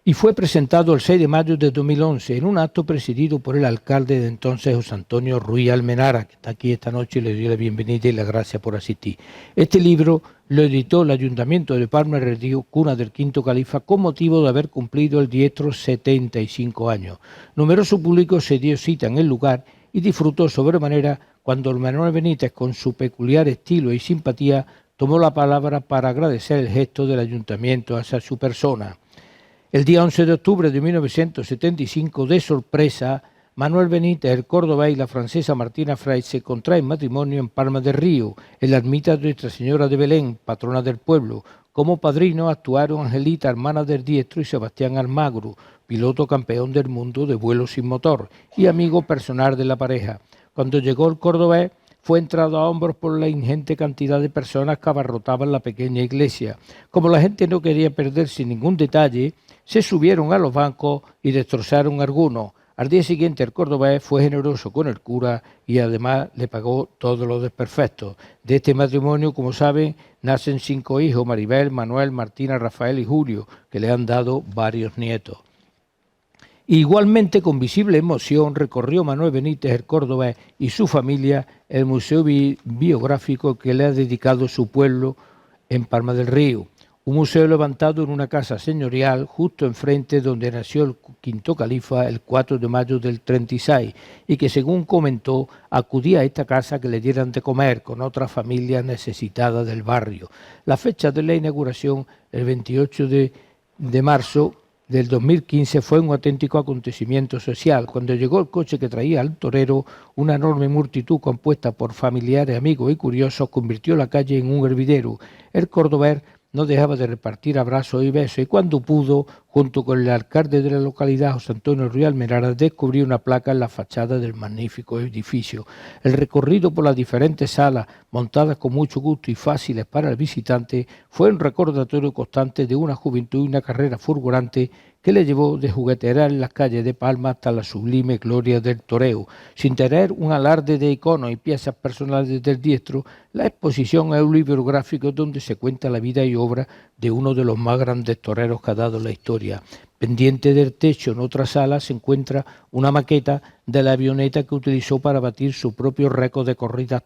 y fue presentado el 6 de mayo de 2011 en un acto presidido por el alcalde de entonces, José Antonio Ruiz Almenara, que está aquí esta noche, y le doy la bienvenida y las gracias por asistir. Este libro lo editó el Ayuntamiento de Palma del Río, cuna del quinto califa, con motivo de haber cumplido el diestro 75 años. Numeroso público se dio cita en el lugar y disfrutó sobremanera cuando Manuel Benítez, con su peculiar estilo y simpatía, tomó la palabra para agradecer el gesto del Ayuntamiento hacia su persona. El día 11 de octubre de 1975, de sorpresa, Manuel Benítez, el cordobés, y la francesa Martina Frey se contraen matrimonio en Palma del Río, en la ermita de Nuestra Señora de Belén, patrona del pueblo. Como padrinos actuaron Angelita, hermana del diestro, y Sebastián Almagro, piloto campeón del mundo de vuelo sin motor y amigo personal de la pareja. Cuando llegó el cordobés, fue entrado a hombros por la ingente cantidad de personas que abarrotaban la pequeña iglesia. Como la gente no quería perderse ningún detalle, se subieron a los bancos y destrozaron algunos. Al día siguiente el cordobés fue generoso con el cura y además le pagó todos los desperfectos. De este matrimonio, como saben, nacen 5 hijos: Maribel, Manuel, Martina, Rafael y Julio, que le han dado varios nietos. Igualmente, con visible emoción, recorrió Manuel Benítez, el cordobés, y su familia el museo biográfico que le ha dedicado su pueblo en Palma del Río. Un museo levantado en una casa señorial justo enfrente donde nació el quinto califa el 4 de mayo del 36 y que, según comentó, acudía a esta casa que le dieran de comer con otras familias necesitadas del barrio. La fecha de la inauguración, el 28 de marzo del 2015, fue un auténtico acontecimiento social. Cuando llegó el coche que traía al torero, una enorme multitud compuesta por familiares, amigos y curiosos convirtió la calle en un hervidero. El cordobés no dejaba de repartir abrazos y besos, y cuando pudo, junto con el alcalde de la localidad, José Antonio Ruiz Almenara, descubrió una placa en la fachada del magnífico edificio. El recorrido por las diferentes salas, montadas con mucho gusto y fáciles para el visitante, fue un recordatorio constante de una juventud y una carrera fulgurante que le llevó de juguetear en las calles de Palma hasta la sublime gloria del toreo. Sin tener un alarde de iconos y piezas personales del diestro, la exposición es un libro gráfico donde se cuenta la vida y obra de uno de los más grandes toreros que ha dado la historia. Pendiente del techo, en otra sala, se encuentra una maqueta de la avioneta que utilizó para batir su propio récord de corridas.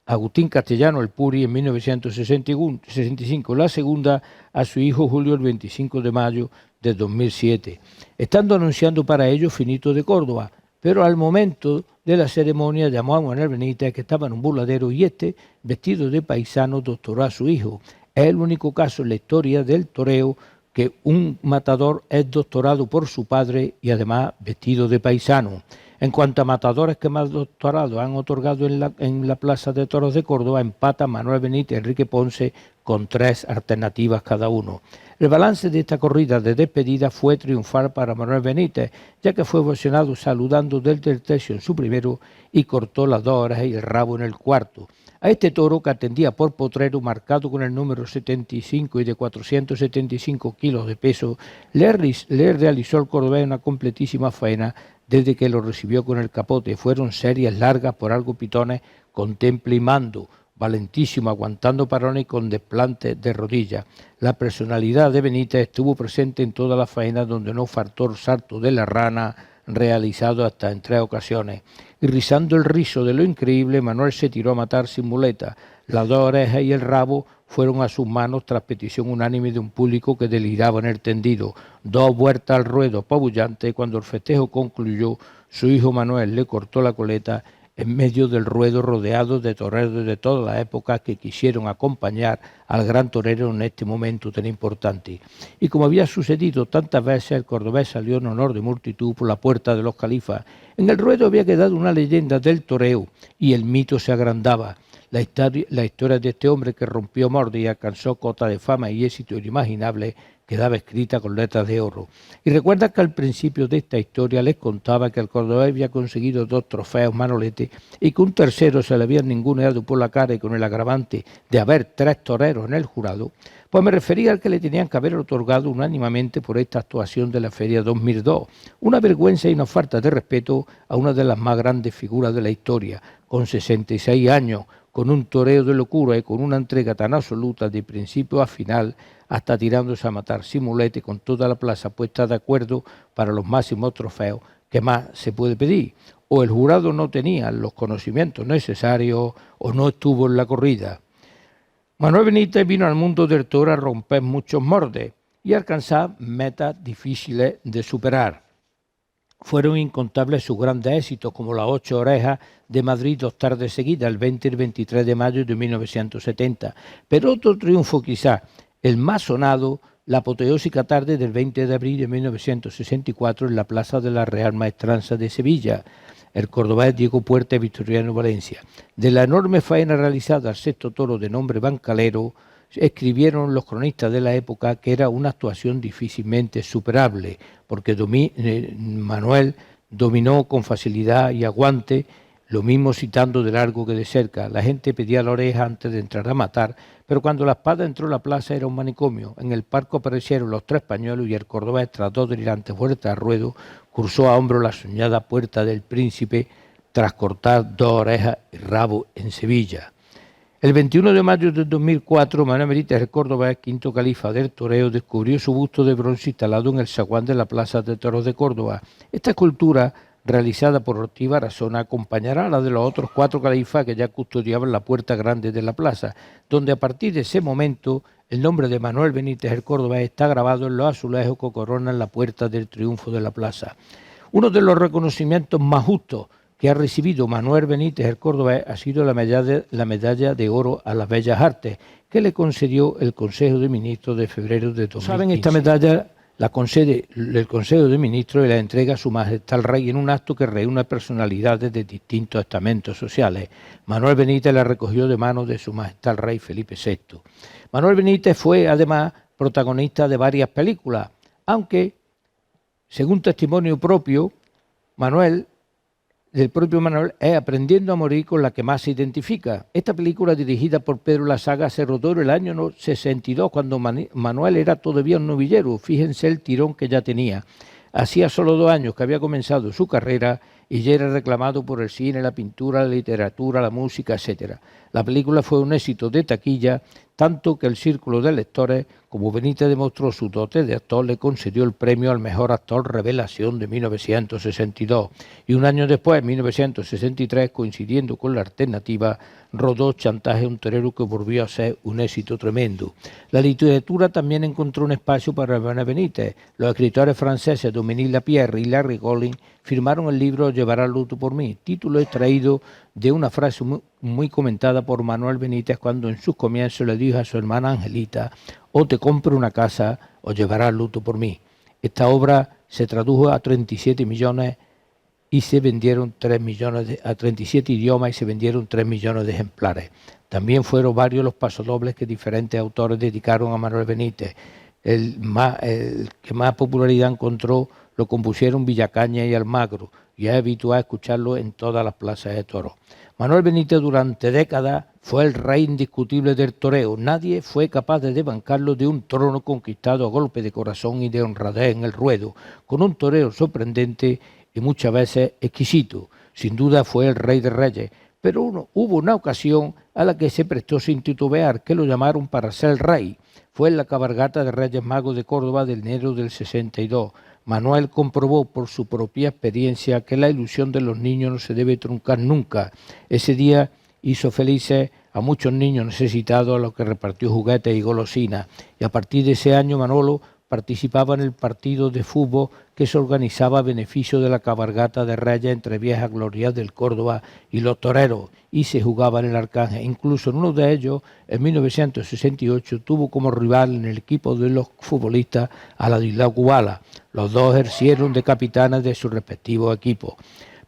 Agustín Castellano, el Puri, en 1965, la segunda a su hijo Julio el 25 de mayo de 2007, estando anunciando para ello Finito de Córdoba, pero al momento de la ceremonia llamó a Manuel Benítez, que estaba en un burladero, y este, vestido de paisano, doctoró a su hijo. Es el único caso en la historia del toreo que un matador es doctorado por su padre y además vestido de paisano. En cuanto a matadores que más doctorados han otorgado en la Plaza de Toros de Córdoba, empatan Manuel Benítez y Enrique Ponce con 3 alternativas cada uno. El balance de esta corrida de despedida fue triunfal para Manuel Benítez, ya que fue ovacionado saludando desde el techo en su primero y cortó las 2 orejas y el rabo en el cuarto. A este toro, que atendía por potrero marcado con el número 75 y de 475 kilos de peso, le realizó el cordobés una completísima faena desde que lo recibió con el capote. Fueron series largas, por algo pitones, con temple y mando. valentísimo, aguantando parones y con desplantes de rodillas. La personalidad de Benítez estuvo presente en todas las faenas donde no faltó el salto de la rana, realizado hasta en 3 ocasiones. Y rizando el rizo de lo increíble, Manuel se tiró a matar sin muleta. Las 2 orejas y el rabo fueron a sus manos tras petición unánime de un público que deliraba en el tendido. 2 vueltas al ruedo apabullante. Cuando el festejo concluyó, su hijo Manuel le cortó la coleta en medio del ruedo, rodeado de toreros de todas las épocas que quisieron acompañar al gran torero en este momento tan importante. Y como había sucedido tantas veces, el cordobés salió en honor de multitud por la puerta de los califas. En el ruedo había quedado una leyenda del toreo y el mito se agrandaba. La historia de este hombre que rompió molde y alcanzó cota de fama y éxito inimaginable quedaba escrita con letras de oro. Y recuerda que al principio de esta historia les contaba que el cordobés había conseguido 2 trofeos Manolete y que un tercero se le había ninguneado por la cara y con el agravante de haber 3 toreros en el jurado. Pues me refería al que le tenían que haber otorgado unánimemente por esta actuación de la Feria 2002. Una vergüenza y una falta de respeto a una de las más grandes figuras de la historia, con 66 años, con un toreo de locura y con una entrega tan absoluta de principio a final, hasta tirándose a matar sin mulete, con toda la plaza puesta de acuerdo para los máximos trofeos. ¿Qué más se puede pedir? O el jurado no tenía los conocimientos necesarios o no estuvo en la corrida. Manuel Benítez vino al mundo del toro a romper muchos moldes y a alcanzar metas difíciles de superar. Fueron incontables sus grandes éxitos, como las 8 orejas de Madrid 2 tardes seguidas, el 20 y el 23 de mayo de 1970. Pero otro triunfo quizás, el más sonado, la apoteósica tarde del 20 de abril de 1964 en la Plaza de la Real Maestranza de Sevilla. El cordobés Diego Puerta y Victoriano Valencia. De la enorme faena realizada al 6º toro de nombre Bancalero, escribieron los cronistas de la época que era una actuación difícilmente superable, porque Manuel dominó con facilidad y aguante, lo mismo citando de largo que de cerca. La gente pedía la oreja antes de entrar a matar, pero cuando la espada entró a la plaza era un manicomio. En el palco aparecieron los 3 pañuelos y el cordobés, tras 2 delirantes vueltas al ruedo, cruzó a hombro la soñada Puerta del Príncipe tras cortar 2 orejas y rabo en Sevilla. El 21 de mayo de 2004, Manuel Benítez, el cordobés, 5º califa del toreo, descubrió su busto de bronce instalado en el zaguán de la Plaza de Toros de Córdoba. Esta escultura, realizada por Ortiz Barazona, acompañará a la de los otros 4 califas que ya custodiaban la puerta grande de la plaza, donde a partir de ese momento el nombre de Manuel Benítez, el cordobés, está grabado en los azulejos que coronan la puerta del triunfo de la plaza. Uno de los reconocimientos más justos que ha recibido Manuel Benítez, el cordobés, ha sido la medalla de oro a las Bellas Artes, que le concedió el Consejo de Ministros de febrero de 2015. ¿Saben? Esta medalla la concede el Consejo de Ministros y la entrega a Su Majestad el Rey en un acto que reúne personalidades de distintos estamentos sociales. Manuel Benítez la recogió de manos de Su Majestad el Rey Felipe VI. Manuel Benítez fue, además, protagonista de varias películas, aunque, según testimonio propio, del propio Manuel, es Aprendiendo a morir con la que más se identifica. Esta película, dirigida por Pedro Lasaga, se rodó en el año 62, cuando Manuel era todavía un novillero. Fíjense el tirón que ya tenía. Hacía solo 2 años que había comenzado su carrera y ya era reclamado por el cine, la pintura, la literatura, la música, etc. La película fue un éxito de taquilla, tanto que el Círculo de Lectores, como Benítez demostró su dote de actor, le concedió el premio al mejor actor revelación de 1962. Y un año después, en 1963, coincidiendo con la alternativa, rodó Chantaje a un torero, que volvió a ser un éxito tremendo. La literatura también encontró un espacio para Manuel Benítez. Los escritores franceses Dominique Lapierre y Larry Collins firmaron el libro Llevará el luto por mí, título extraído de una frase muy comentada por Manuel Benítez cuando en sus comienzos le dijo a su hermana Angelita: o te compro una casa o llevarás el luto por mí. Esta obra se tradujo a 37 millones y se vendieron 3 millones a 37 idiomas y se vendieron 3 millones de ejemplares. También fueron varios los pasodobles que diferentes autores dedicaron a Manuel Benítez. El que más popularidad encontró lo compusieron Villacaña y Almagro, y es habitual escucharlo en todas las plazas de toros. Manuel Benítez durante décadas fue el rey indiscutible del toreo. Nadie fue capaz de desbancarlo de un trono conquistado a golpe de corazón y de honradez en el ruedo, con un toreo sorprendente y muchas veces exquisito. Sin duda fue el rey de reyes, pero hubo una ocasión a la que se prestó sin titubear, que lo llamaron para ser rey. Fue en la cabalgata de Reyes Magos de Córdoba de enero del 62. Manuel comprobó por su propia experiencia que la ilusión de los niños no se debe truncar nunca. Ese día hizo felices a muchos niños necesitados, a los que repartió juguetes y golosinas. Y a partir de ese año Manolo participaba en el partido de fútbol que se organizaba a beneficio de la cabalgata de Reyes entre viejas glorias del Córdoba y los toreros, y se jugaba en el Arcángel. Incluso en uno de ellos, en 1968, tuvo como rival en el equipo de los futbolistas a Ladislao Kubala. Los dos ejercieron de capitanes de sus respectivos equipos.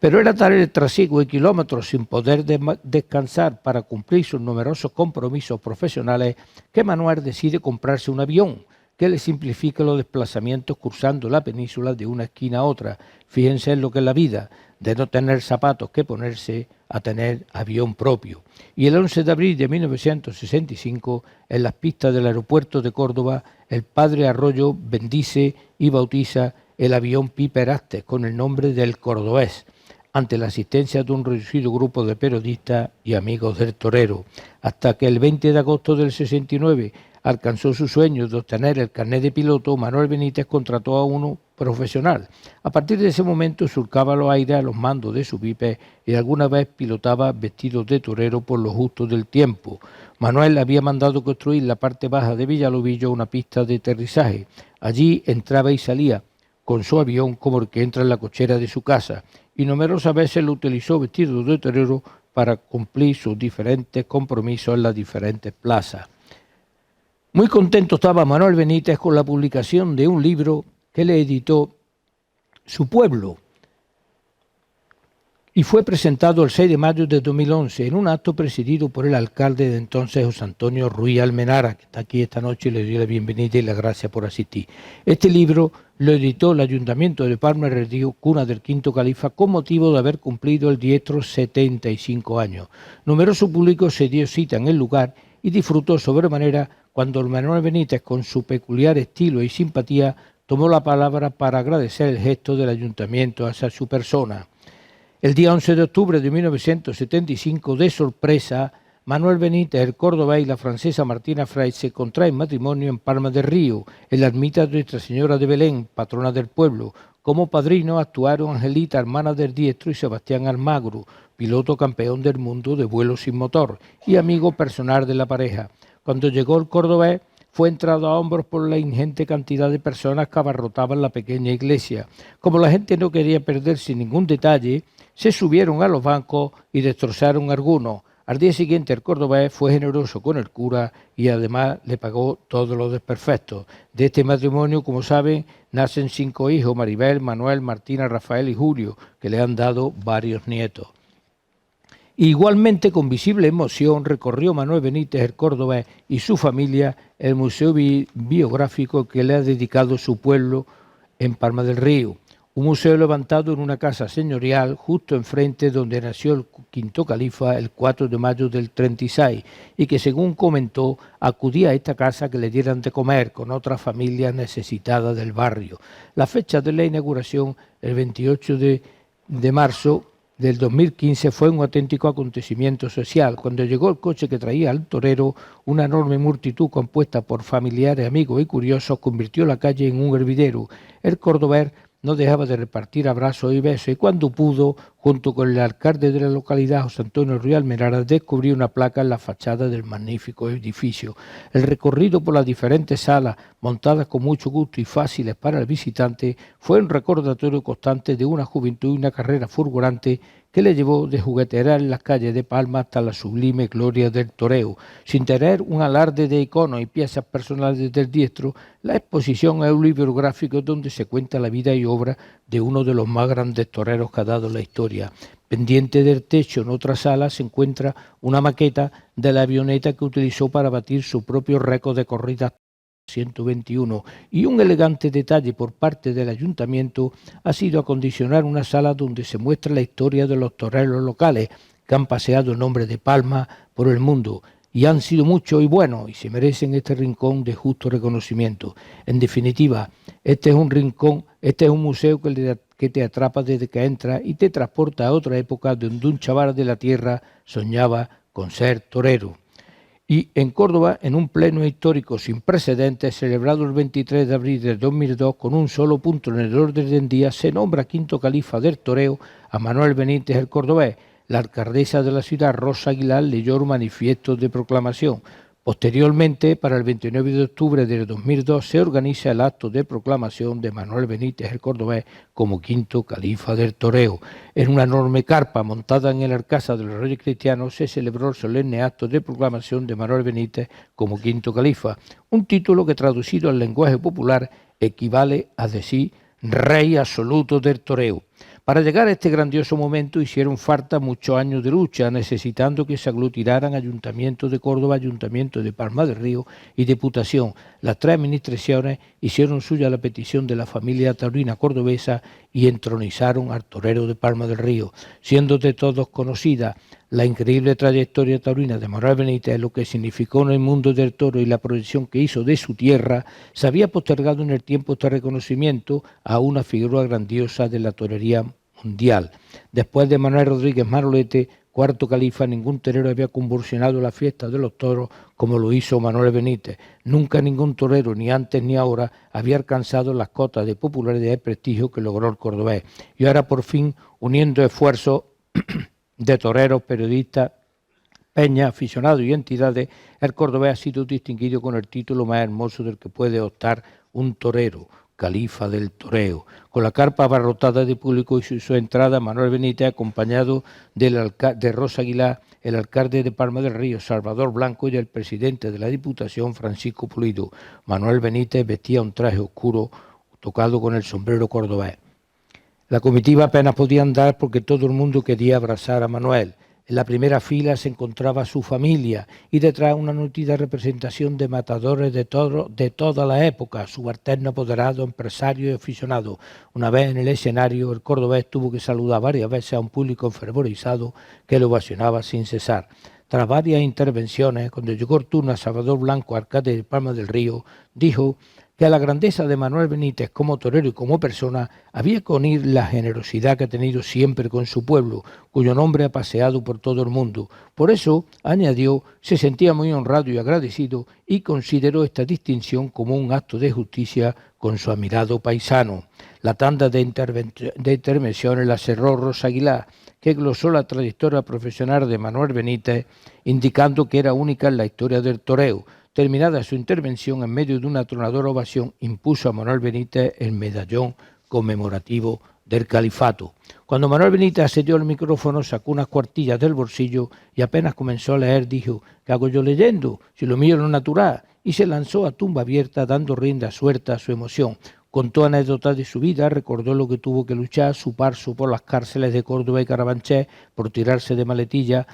Pero era tal el trasiego de kilómetros sin poder descansar para cumplir sus numerosos compromisos profesionales que Manuel decide comprarse un avión que le simplifica los desplazamientos cruzando la península de una esquina a otra. Fíjense en lo que es la vida, de no tener zapatos que ponerse a tener avión propio. Y el 11 de abril de 1965, en las pistas del aeropuerto de Córdoba, el padre Arroyo bendice y bautiza el avión Piper Aztec con el nombre del Cordobés, ante la asistencia de un reducido grupo de periodistas y amigos del torero, hasta que el 20 de agosto del 69 alcanzó su sueño de obtener el carnet de piloto. Manuel Benítez contrató a uno profesional. A partir de ese momento surcaba los aires a los mandos de su Piper y alguna vez pilotaba vestido de torero por lo justo del tiempo. Manuel había mandado construir la parte baja de Villalobillo una pista de aterrizaje. Allí entraba y salía con su avión como el que entra en la cochera de su casa, y numerosas veces lo utilizó vestido de torero para cumplir sus diferentes compromisos en las diferentes plazas. Muy contento estaba Manuel Benítez con la publicación de un libro que le editó Su Pueblo, y fue presentado el 6 de mayo de 2011 en un acto presidido por el alcalde de entonces, José Antonio Ruiz Almenara, que está aquí esta noche, y le doy la bienvenida y la gracias por asistir. Este libro lo editó el Ayuntamiento de Palma del Río, cuna del quinto califa, con motivo de haber cumplido el diestro 75 años. Numeroso público se dio cita en el lugar y disfrutó sobremanera cuando Manuel Benítez, con su peculiar estilo y simpatía, tomó la palabra para agradecer el gesto del Ayuntamiento hacia su persona. El día 11 de octubre de 1975, de sorpresa, Manuel Benítez, el cordobés, y la francesa Martina Frey se contraen matrimonio en Palma del Río, en la ermita de Nuestra Señora de Belén, patrona del pueblo. Como padrinos actuaron Angelita, hermana del diestro, y Sebastián Almagro, piloto campeón del mundo de vuelo sin motor y amigo personal de la pareja. Cuando llegó el cordobés, fue entrado a hombros por la ingente cantidad de personas que abarrotaban la pequeña iglesia. Como la gente no quería perderse ningún detalle, se subieron a los bancos y destrozaron algunos. Al día siguiente el cordobés fue generoso con el cura y además le pagó todos los desperfectos. De este matrimonio, como saben, nacen 5 hijos: Maribel, Manuel, Martina, Rafael y Julio, que le han dado varios nietos. Igualmente, con visible emoción, recorrió Manuel Benítez, el cordobés, y su familia el museo biográfico que le ha dedicado su pueblo en Palma del Río. Un museo levantado en una casa señorial justo enfrente donde nació el quinto califa el 4 de mayo del 36 y que, según comentó, acudía a esta casa que le dieran de comer con otras familias necesitadas del barrio. La fecha de la inauguración, el 28 de marzo del 2015, fue un auténtico acontecimiento social. Cuando llegó el coche que traía al torero, una enorme multitud compuesta por familiares, amigos y curiosos convirtió la calle en un hervidero. El cordobés no dejaba de repartir abrazos y besos, y cuando pudo, junto con el alcalde de la localidad, José Antonio Ruiz Almenara, descubrió una placa en la fachada del magnífico edificio. El recorrido por las diferentes salas, montadas con mucho gusto y fáciles para el visitante, fue un recordatorio constante de una juventud y una carrera fulgurante que le llevó de juguetear en las calles de Palma hasta la sublime gloria del toreo. Sin tener un alarde de iconos y piezas personales del diestro, la exposición es un libro gráfico donde se cuenta la vida y obra de uno de los más grandes toreros que ha dado la historia. Pendiente del techo, en otra sala, se encuentra una maqueta de la avioneta que utilizó para batir su propio récord de corridas 121, y un elegante detalle por parte del ayuntamiento ha sido acondicionar una sala donde se muestra la historia de los toreros locales que han paseado el nombre de Palma por el mundo, y han sido muchos y buenos, y se merecen este rincón de justo reconocimiento. En definitiva, este es un museo que te atrapa desde que entras y te transporta a otra época donde un chaval de la tierra soñaba con ser torero. Y en Córdoba, en un pleno histórico sin precedentes, celebrado el 23 de abril de 2002, con un solo punto en el orden del día, se nombra quinto califa del toreo a Manuel Benítez el Cordobés. La alcaldesa de la ciudad, Rosa Aguilar, leyó el manifiesto de proclamación. Posteriormente, para el 29 de octubre de 2002, se organiza el acto de proclamación de Manuel Benítez el Cordobés como quinto califa del toreo. En una enorme carpa montada en el Alcázar de los Reyes Cristianos se celebró el solemne acto de proclamación de Manuel Benítez como quinto califa, un título que traducido al lenguaje popular equivale a decir rey absoluto del toreo. Para llegar a este grandioso momento hicieron falta muchos años de lucha, necesitando que se aglutinaran Ayuntamiento de Córdoba, Ayuntamiento de Palma del Río y Diputación. Las tres administraciones hicieron suya la petición de la familia taurina cordobesa y entronizaron al torero de Palma del Río, siendo de todos conocida la increíble trayectoria taurina de Manuel Benítez, lo que significó en el mundo del toro y la proyección que hizo de su tierra. Se había postergado en el tiempo este reconocimiento a una figura grandiosa de la torería mundial. Después de Manuel Rodríguez Manolete, cuarto califa, ningún torero había convulsionado la fiesta de los toros como lo hizo Manuel Benítez. Nunca ningún torero, ni antes ni ahora, había alcanzado las cotas de popularidad y prestigio que logró el cordobés. Y ahora, por fin, uniendo esfuerzos de toreros, periodistas, peñas, aficionados y entidades, el cordobés ha sido distinguido con el título más hermoso del que puede optar un torero, califa del toreo. Con la carpa abarrotada de público y su entrada, Manuel Benítez, acompañado de Rosa Aguilar, el alcalde de Palma del Río, Salvador Blanco, y del presidente de la Diputación, Francisco Pulido. Manuel Benítez vestía un traje oscuro tocado con el sombrero cordobés. La comitiva apenas podía andar porque todo el mundo quería abrazar a Manuel. En la primera fila se encontraba su familia y detrás una nutrida representación de matadores de toros de toda la época, subalterno, apoderado, empresario y aficionado. Una vez en el escenario, el cordobés tuvo que saludar varias veces a un público enfervorizado que lo ovacionaba sin cesar. Tras varias intervenciones, cuando llegó el turno a Salvador Blanco, alcalde de Palma del Río, dijo que a la grandeza de Manuel Benítez como torero y como persona había que unir la generosidad que ha tenido siempre con su pueblo, cuyo nombre ha paseado por todo el mundo. Por eso, añadió, se sentía muy honrado y agradecido y consideró esta distinción como un acto de justicia con su admirado paisano. La tanda de intervenciones la cerró Rosa Aguilar, que glosó la trayectoria profesional de Manuel Benítez, indicando que era única en la historia del toreo. Terminada su intervención, en medio de una atronadora ovación, impuso a Manuel Benítez el medallón conmemorativo del califato. Cuando Manuel Benítez accedió al micrófono, sacó unas cuartillas del bolsillo y apenas comenzó a leer, dijo: ¿qué hago yo leyendo? Si lo mío no es natural. Y se lanzó a tumba abierta, dando rienda suelta a su emoción. Contó anécdotas de su vida, recordó lo que tuvo que luchar, su paso por las cárceles de Córdoba y Carabanchel, por tirarse de maletilla.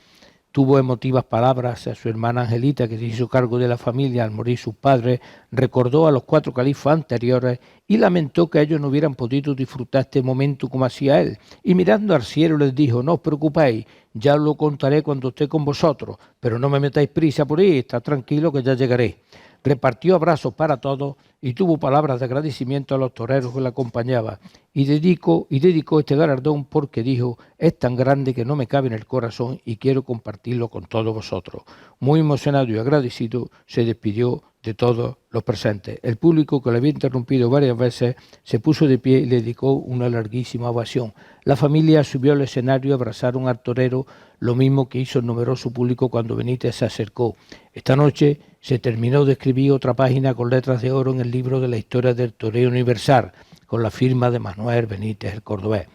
Tuvo emotivas palabras a su hermana Angelita, que se hizo cargo de la familia al morir sus padres, recordó a los 4 califas anteriores y lamentó que ellos no hubieran podido disfrutar este momento como hacía él. Y mirando al cielo les dijo: no os preocupéis, ya lo contaré cuando esté con vosotros, pero no me metáis prisa por ahí, estad tranquilo que ya llegaré. Repartió abrazos para todos y tuvo palabras de agradecimiento a los toreros que la acompañaban. Y dedicó este galardón porque dijo: es tan grande que no me cabe en el corazón y quiero compartirlo con todos vosotros. Muy emocionado y agradecido, se despidió de todos los presentes. El público, que le había interrumpido varias veces, se puso de pie y le dedicó una larguísima ovación. La familia subió al escenario y abrazaron al torero, lo mismo que hizo el numeroso público cuando Benítez se acercó. Esta noche se terminó de escribir otra página con letras de oro en el libro de la historia del toreo universal, con la firma de Manuel Benítez el Cordobés.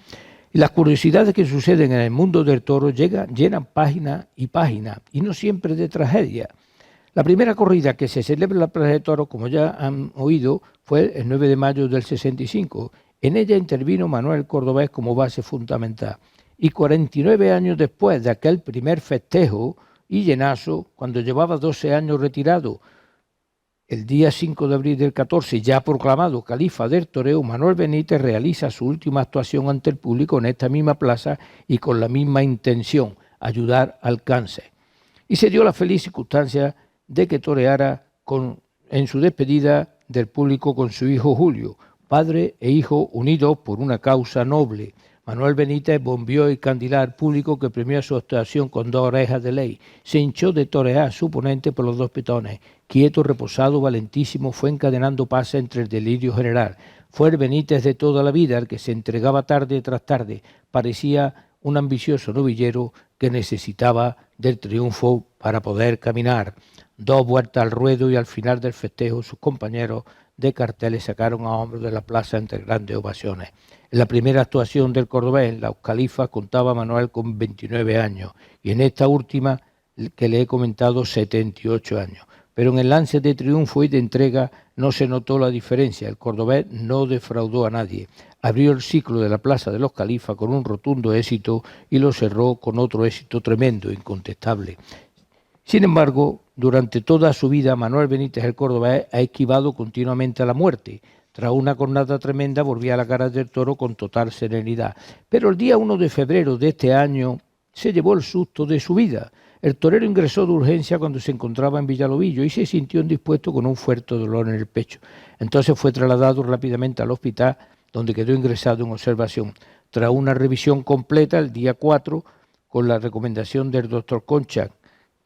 Y las curiosidades que suceden en el mundo del toro llenan páginas, y no siempre de tragedia. La primera corrida que se celebra en la Plaza de Toros, como ya han oído, fue el 9 de mayo del 65. En ella intervino Manuel Cordobés como base fundamental. Y 49 años después de aquel primer festejo y llenazo, cuando llevaba 12 años retirado, el día 5 de abril del 14, ya proclamado califa del toreo, Manuel Benítez realiza su última actuación ante el público en esta misma plaza y con la misma intención: ayudar al cáncer. Y se dio la feliz circunstancia de que toreara en su despedida del público con su hijo Julio. padre e hijo unidos por una causa noble. Manuel Benítez bombeó el candilar público que premió su actuación con 2 orejas de ley. Se hinchó de torear a su oponente por los 2 pitones. Quieto, reposado, valentísimo, fue encadenando pases entre el delirio general. Fue el Benítez de toda la vida, el que se entregaba tarde tras tarde. Parecía un ambicioso novillero que necesitaba del triunfo para poder caminar. 2 vueltas al ruedo y al final del festejo sus compañeros de carteles sacaron a hombros de la plaza entre grandes ovaciones. En la primera actuación del cordobés, en Los Califas, contaba Manuel con 29 años y en esta última, que le he comentado, 78 años. Pero en el lance de triunfo y de entrega no se notó la diferencia. El cordobés no defraudó a nadie. Abrió el ciclo de la plaza de Los Califas con un rotundo éxito y lo cerró con otro éxito tremendo, incontestable. Sin embargo, durante toda su vida, Manuel Benítez el cordobés ha esquivado continuamente a la muerte. Tras una cornada tremenda, volvía a la cara del toro con total serenidad. Pero el día 1 de febrero de este año se llevó el susto de su vida. El torero ingresó de urgencia cuando se encontraba en Villalobillo y se sintió indispuesto con un fuerte dolor en el pecho. Entonces fue trasladado rápidamente al hospital, donde quedó ingresado en observación. Tras una revisión completa, el día 4, con la recomendación del doctor Concha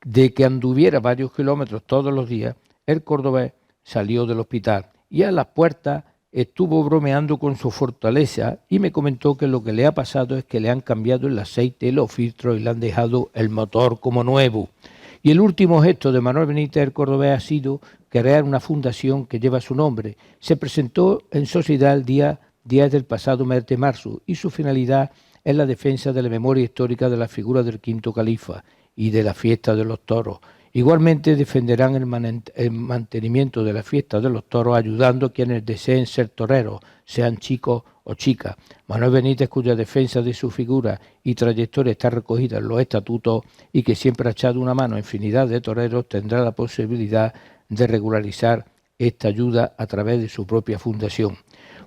de que anduviera varios kilómetros todos los días, el cordobés salió del hospital y a las puertas estuvo bromeando con su fortaleza y me comentó que lo que le ha pasado es que le han cambiado el aceite, los filtros y le han dejado el motor como nuevo. Y el último gesto de Manuel Benítez el cordobés ha sido crear una fundación que lleva su nombre. Se presentó en sociedad el día 10 del pasado mes de marzo y su finalidad es la defensa de la memoria histórica de la figura del quinto califa y de la fiesta de los toros. Igualmente defenderán el mantenimiento de la fiesta de los toros, ayudando a quienes deseen ser toreros, sean chicos o chicas. Manuel Benítez, cuya defensa de su figura y trayectoria está recogida en los estatutos y que siempre ha echado una mano a infinidad de toreros, tendrá la posibilidad de regularizar esta ayuda a través de su propia fundación.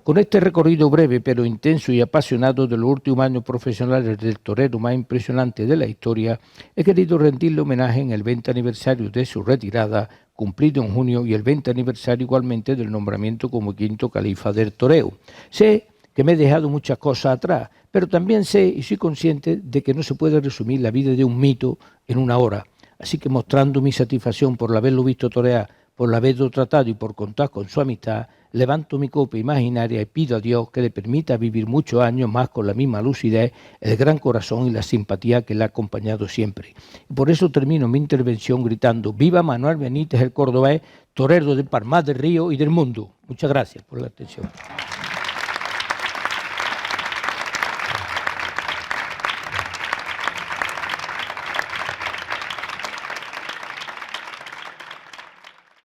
Con este recorrido breve pero intenso y apasionado de los últimos años profesionales del torero más impresionante de la historia, he querido rendirle homenaje en el 20 aniversario de su retirada, cumplido en junio, y el 20 aniversario igualmente del nombramiento como quinto califa del toreo. Sé que me he dejado muchas cosas atrás, pero también sé y soy consciente de que no se puede resumir la vida de un mito en una hora. Así que, mostrando mi satisfacción por haberlo visto torear, por haberlo tratado y por contar con su amistad, levanto mi copa imaginaria y pido a Dios que le permita vivir muchos años más con la misma lucidez, el gran corazón y la simpatía que le ha acompañado siempre. Y por eso termino mi intervención gritando: ¡Viva Manuel Benítez el cordobés, torero de Palmar del Río y del mundo! Muchas gracias por la atención.